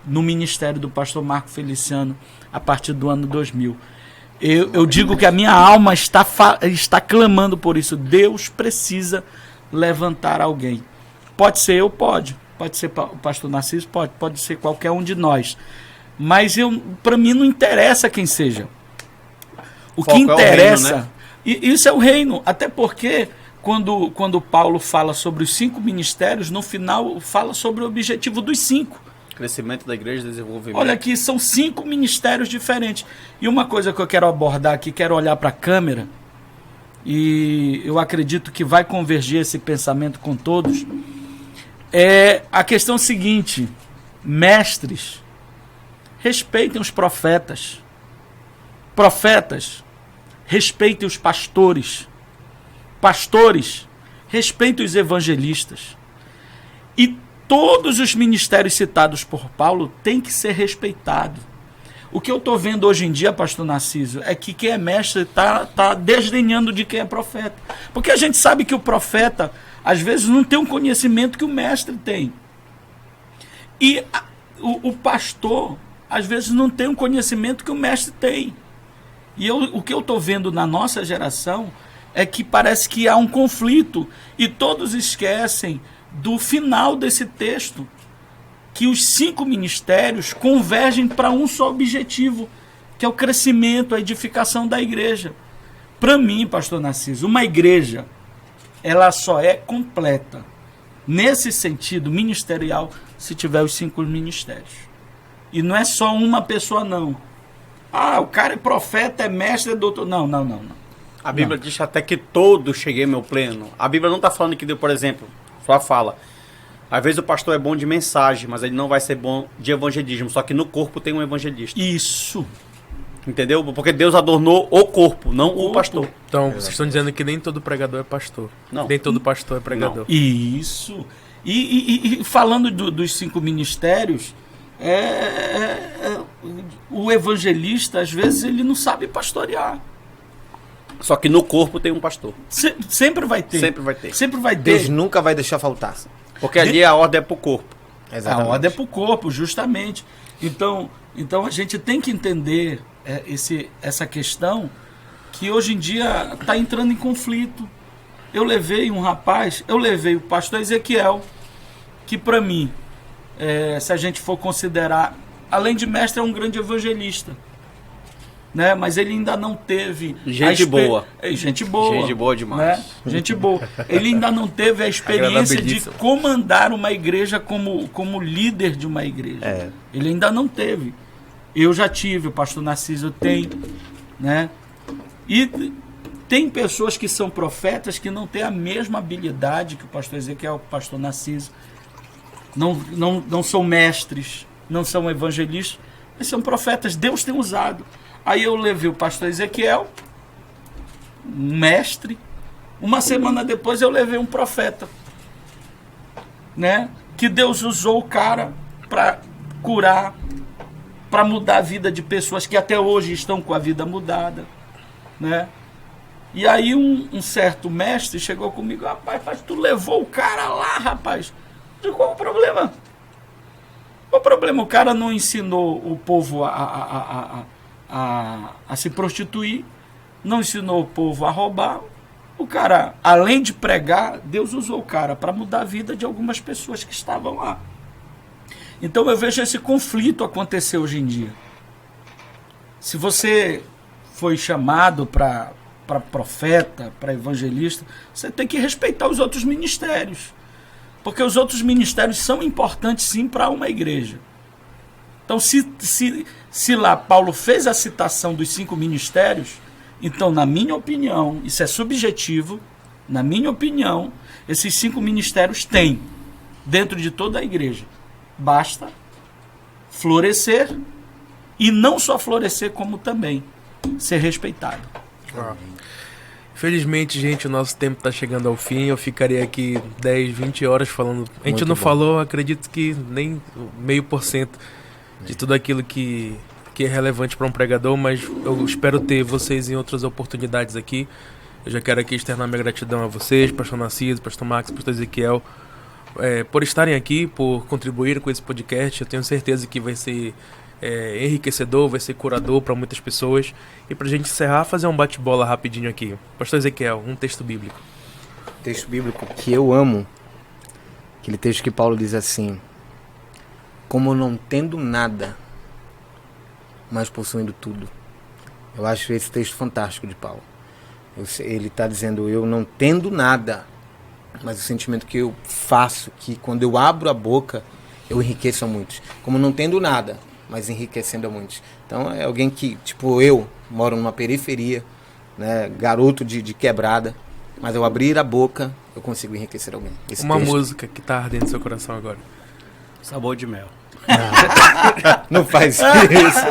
no ministério do pastor Marco Feliciano a partir do ano 2000. Eu digo que a minha alma está clamando por isso. Deus precisa levantar alguém. Pode ser eu, pode ser o pastor Narciso, pode ser qualquer um de nós. Mas para mim não interessa quem seja. O que interessa, é o reino, né? E isso é o reino, até porque quando Paulo fala sobre os 5 ministérios, no final fala sobre o objetivo dos 5. Crescimento da igreja, desenvolvimento. Olha aqui, são 5 ministérios diferentes. E uma coisa que eu quero abordar aqui, quero olhar para a câmera, e eu acredito que vai convergir esse pensamento com todos, é a questão seguinte: mestres, respeitem os profetas. Profetas, respeitem os pastores. Pastores, respeitem os evangelistas. E todos os ministérios citados por Paulo têm que ser respeitados. O que eu estou vendo hoje em dia, pastor Narciso, é que quem é mestre está desdenhando de quem é profeta. Porque a gente sabe que o profeta, às vezes, não tem um conhecimento que o mestre tem. E o pastor, às vezes, não tem um conhecimento que o mestre tem. E o que eu estou vendo na nossa geração é que parece que há um conflito e todos esquecem do final desse texto, que os 5 ministérios convergem para um só objetivo, que é o crescimento, a edificação da igreja. Para mim, pastor Narciso, uma igreja, ela só é completa, nesse sentido ministerial, se tiver os 5 ministérios. E não é só uma pessoa, não. Ah, o cara é profeta, é mestre, é doutor. Não. A Bíblia diz até que todos cheguei ao meu pleno. A Bíblia não está falando que, por exemplo, só fala, às vezes o pastor é bom de mensagem, mas ele não vai ser bom de evangelismo. Só que no corpo tem um evangelista. Isso. Entendeu? Porque Deus adornou o corpo, não o pastor. Então, vocês estão dizendo que nem todo pregador é pastor. Não. Nem todo pastor é pregador. Não. Isso. E falando dos 5 ministérios, o evangelista, às vezes, ele não sabe pastorear. Só que no corpo tem um pastor. Sempre vai ter. Sempre vai ter. Sempre vai ter. Deus nunca vai deixar faltar. Porque ali a ordem é pro corpo. A ordem é para o corpo, justamente. Então a gente tem que entender essa questão que hoje em dia está entrando em conflito. Eu levei o pastor Ezequiel, que para mim, se a gente for considerar, além de mestre, é um grande evangelista. Né? Mas ele ainda não teve... Gente boa. Gente boa. Gente boa demais. Né? Gente boa. Ele ainda não teve a experiência de comandar uma igreja como líder de uma igreja. Ele ainda não teve. Eu já tive, o pastor Narciso tem. Né? E tem pessoas que são profetas que não têm a mesma habilidade que o pastor Ezequiel, o pastor Narciso. Não são mestres, não são evangelistas, mas são profetas. Deus tem usado. Aí eu levei o pastor Ezequiel, um mestre. Uma semana depois eu levei um profeta, né? Que Deus usou o cara para curar, para mudar a vida de pessoas que até hoje estão com a vida mudada, né? E aí um certo mestre chegou comigo: rapaz, tu levou o cara lá, rapaz. Eu digo: qual o problema? Qual o problema? O cara não ensinou o povo a se prostituir, não ensinou o povo a roubar. O cara, além de pregar, Deus usou o cara para mudar a vida de algumas pessoas que estavam lá. Então eu vejo esse conflito acontecer hoje em dia. Se você foi chamado para profeta, para evangelista, você tem que respeitar os outros ministérios, porque os outros ministérios são importantes sim para uma igreja. Então, se lá Paulo fez a citação dos 5 ministérios, então, na minha opinião, isso é subjetivo, na minha opinião, esses 5 ministérios têm, dentro de toda a igreja, basta florescer, e não só florescer, como também ser respeitado. Felizmente, gente, o nosso tempo está chegando ao fim. Eu ficaria aqui 10, 20 horas falando. A gente não falou, acredito que nem 0,5% de tudo aquilo que é relevante para um pregador, mas eu espero ter vocês em outras oportunidades aqui. Eu já quero aqui externar minha gratidão a vocês, pastor Narciso, pastor Max, pastor Ezequiel, por estarem aqui, por contribuir com esse podcast. Eu tenho certeza que vai ser enriquecedor, vai ser curador para muitas pessoas. E para a gente encerrar, fazer um bate-bola rapidinho aqui. Pastor Ezequiel, um texto bíblico. Texto bíblico que eu amo, aquele texto que Paulo diz assim: como não tendo nada, mas possuindo tudo. Eu acho esse texto fantástico de Paulo. Ele está dizendo, eu não tendo nada, mas o sentimento que eu faço, que quando eu abro a boca, eu enriqueço a muitos. Como não tendo nada, mas enriquecendo a muitos. Então é alguém que, tipo eu, moro numa periferia, né, garoto de quebrada, mas ao abrir a boca, eu consigo enriquecer alguém. Esse Uma texto, música que tá ardendo no seu coração agora. Sabor de mel. não faz isso.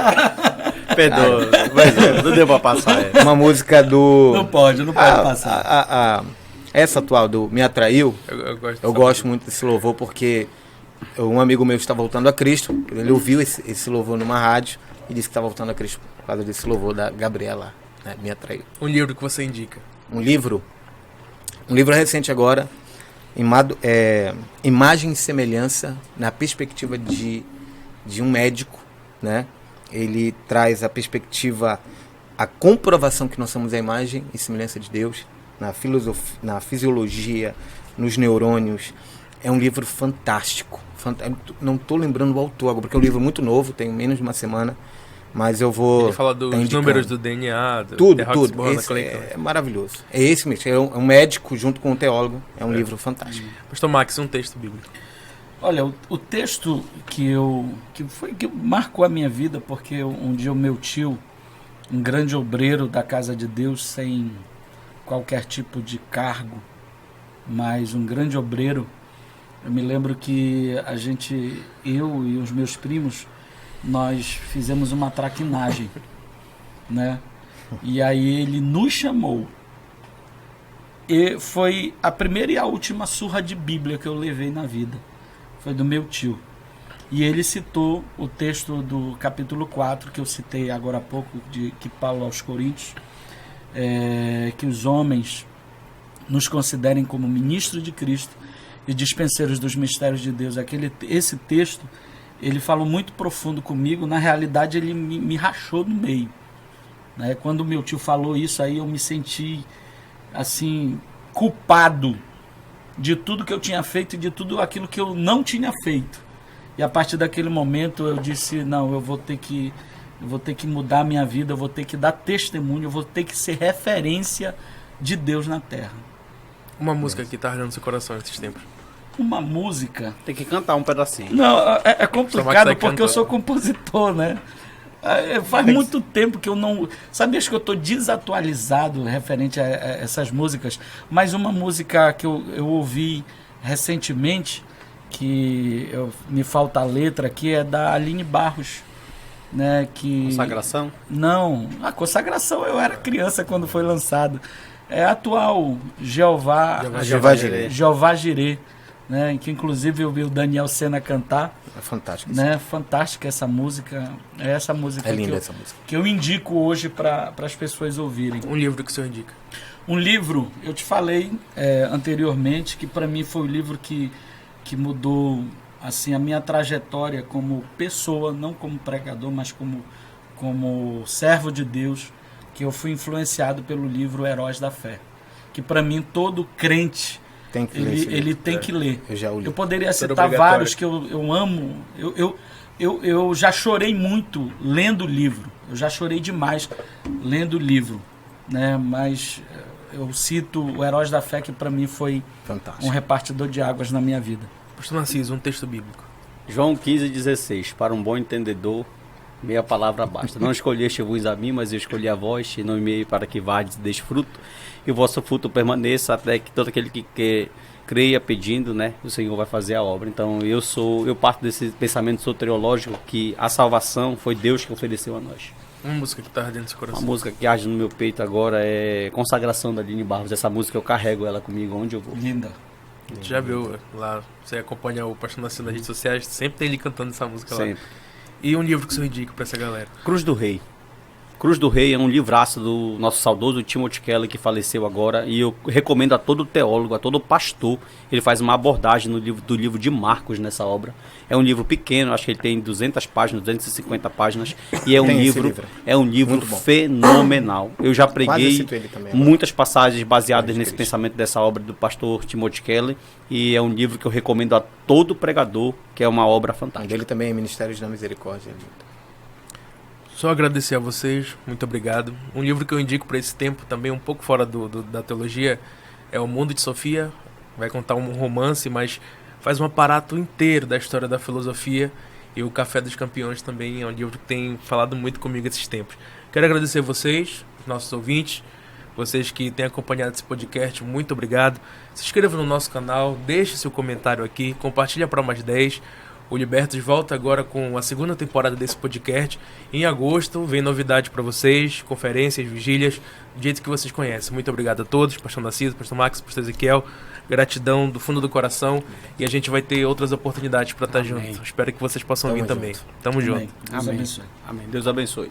Perdoa, mas não deu pra passar. Uma música do... Não pode passar. Essa atual do Me Atraiu, Eu gosto muito desse louvor porque um amigo meu está voltando a Cristo, ele ouviu esse louvor numa rádio e disse que está voltando a Cristo por causa desse louvor da Gabriela, né, Me Atraiu. Um livro que você indica. Um livro recente agora, Imagem e Semelhança na perspectiva de um médico, né? Ele traz a perspectiva, a comprovação que nós somos a imagem e semelhança de Deus, na filosofia, na fisiologia, nos neurônios. É um livro fantástico. Não estou lembrando o autor agora, porque é um livro muito novo, tem menos de uma semana, mas eu vou... Ele fala dos números do DNA, tudo. Esse é maravilhoso. É esse mesmo, é um médico junto com um teólogo, é um livro fantástico. Pastor Max, um texto bíblico. Olha, o texto que marcou a minha vida, porque um dia o meu tio, um grande obreiro da casa de Deus, sem qualquer tipo de cargo, mas um grande obreiro, eu me lembro que eu e os meus primos, nós fizemos uma traquinagem, né? E aí ele nos chamou. E foi a primeira e a última surra de Bíblia que eu levei na vida. Foi do meu tio. E ele citou o texto do capítulo 4, que eu citei agora há pouco, que Paulo aos Coríntios, que os homens nos considerem como ministros de Cristo e dispenseiros dos mistérios de Deus. Esse texto, ele falou muito profundo comigo. Na realidade, ele me rachou no meio, né? Quando o meu tio falou isso, aí eu me senti assim, culpado de tudo que eu tinha feito e de tudo aquilo que eu não tinha feito. E a partir daquele momento eu disse, não, eu vou ter que mudar a minha vida, eu vou ter que dar testemunho, eu vou ter que ser referência de Deus na terra. Uma música que tá ardendo no seu coração esses tempos. Uma música... Tem que cantar um pedacinho. Não, é complicado porque eu sou compositor, né? Faz muito tempo que eu não... Sabias que eu estou desatualizado referente a essas músicas, mas uma música que eu ouvi recentemente, que me falta a letra aqui, é da Aline Barros, né? Consagração? Não, a Consagração eu era criança quando foi lançado. É a atual Jeová Jireh, né? Que inclusive eu vi o Daniel Sena cantar. É fantástico. Né? Fantástica essa música. É essa música, essa música que eu indico hoje para as pessoas ouvirem. Um livro que o senhor indica. Um livro, eu te falei anteriormente, que para mim foi o livro que mudou assim, a minha trajetória como pessoa, não como pregador, mas como servo de Deus, que eu fui influenciado pelo livro Heróis da Fé. Que para mim todo crente tem que ler ele tem que ler. Eu já o li. Eu poderia citar vários que eu amo. Eu já chorei muito lendo o livro. Eu já chorei demais lendo o livro, né? Mas eu cito o Heróis da Fé, que para mim foi fantástico, um repartidor de águas na minha vida. Pastor Narciso, um texto bíblico. João 15,16. Para um bom entendedor, meia palavra basta. Não escolheste-vos a mim, mas eu escolhi a vós, e não enviei para que vardes e deis fruto, e o vosso fruto permaneça, até que todo aquele que creia pedindo, né, o Senhor vai fazer a obra. Então eu parto desse pensamento soteriológico, que a salvação foi Deus que ofereceu a nós. Uma música que está ardendo no seu coração. Uma música que arde no meu peito agora é Consagração da Aline Barros. Essa música eu carrego ela comigo onde eu vou. Linda. A gente já viu lá, você acompanha o Pastor Narciso nas redes sociais, sempre tem ele cantando essa música sempre lá. E um livro que o senhor indica para essa galera? Cruz do Rei. Cruz do Rei é um livraço do nosso saudoso Timothy Keller, que faleceu agora, e eu recomendo a todo teólogo, a todo pastor. Ele faz uma abordagem do livro de Marcos nessa obra. É um livro pequeno, acho que ele tem 200 páginas, 250 páginas, e é um livro fenomenal. Eu já preguei muitas passagens baseadas nesse pensamento dessa obra do pastor Timothy Keller, e é um livro que eu recomendo a todo pregador, que é uma obra fantástica. Dele também é Ministérios da Misericórdia. Só agradecer a vocês, muito obrigado. Um livro que eu indico para esse tempo, também um pouco fora da teologia, é O Mundo de Sofia. Vai contar um romance, mas faz um aparato inteiro da história da filosofia. E O Café dos Campeões também é um livro que tem falado muito comigo esses tempos. Quero agradecer a vocês, nossos ouvintes, vocês que têm acompanhado esse podcast, muito obrigado. Se inscreva no nosso canal, deixe seu comentário aqui, compartilha para mais 10. O Libertos volta agora com a segunda temporada desse podcast. Em agosto vem novidade para vocês, conferências, vigílias, do jeito que vocês conhecem. Muito obrigado a todos, pastor Narciso, pastor Max, pastor Ezequiel. Gratidão do fundo do coração. E a gente vai ter outras oportunidades para estar juntos. Espero que vocês possam vir também. Tamo junto. Deus abençoe. Amém. Deus abençoe.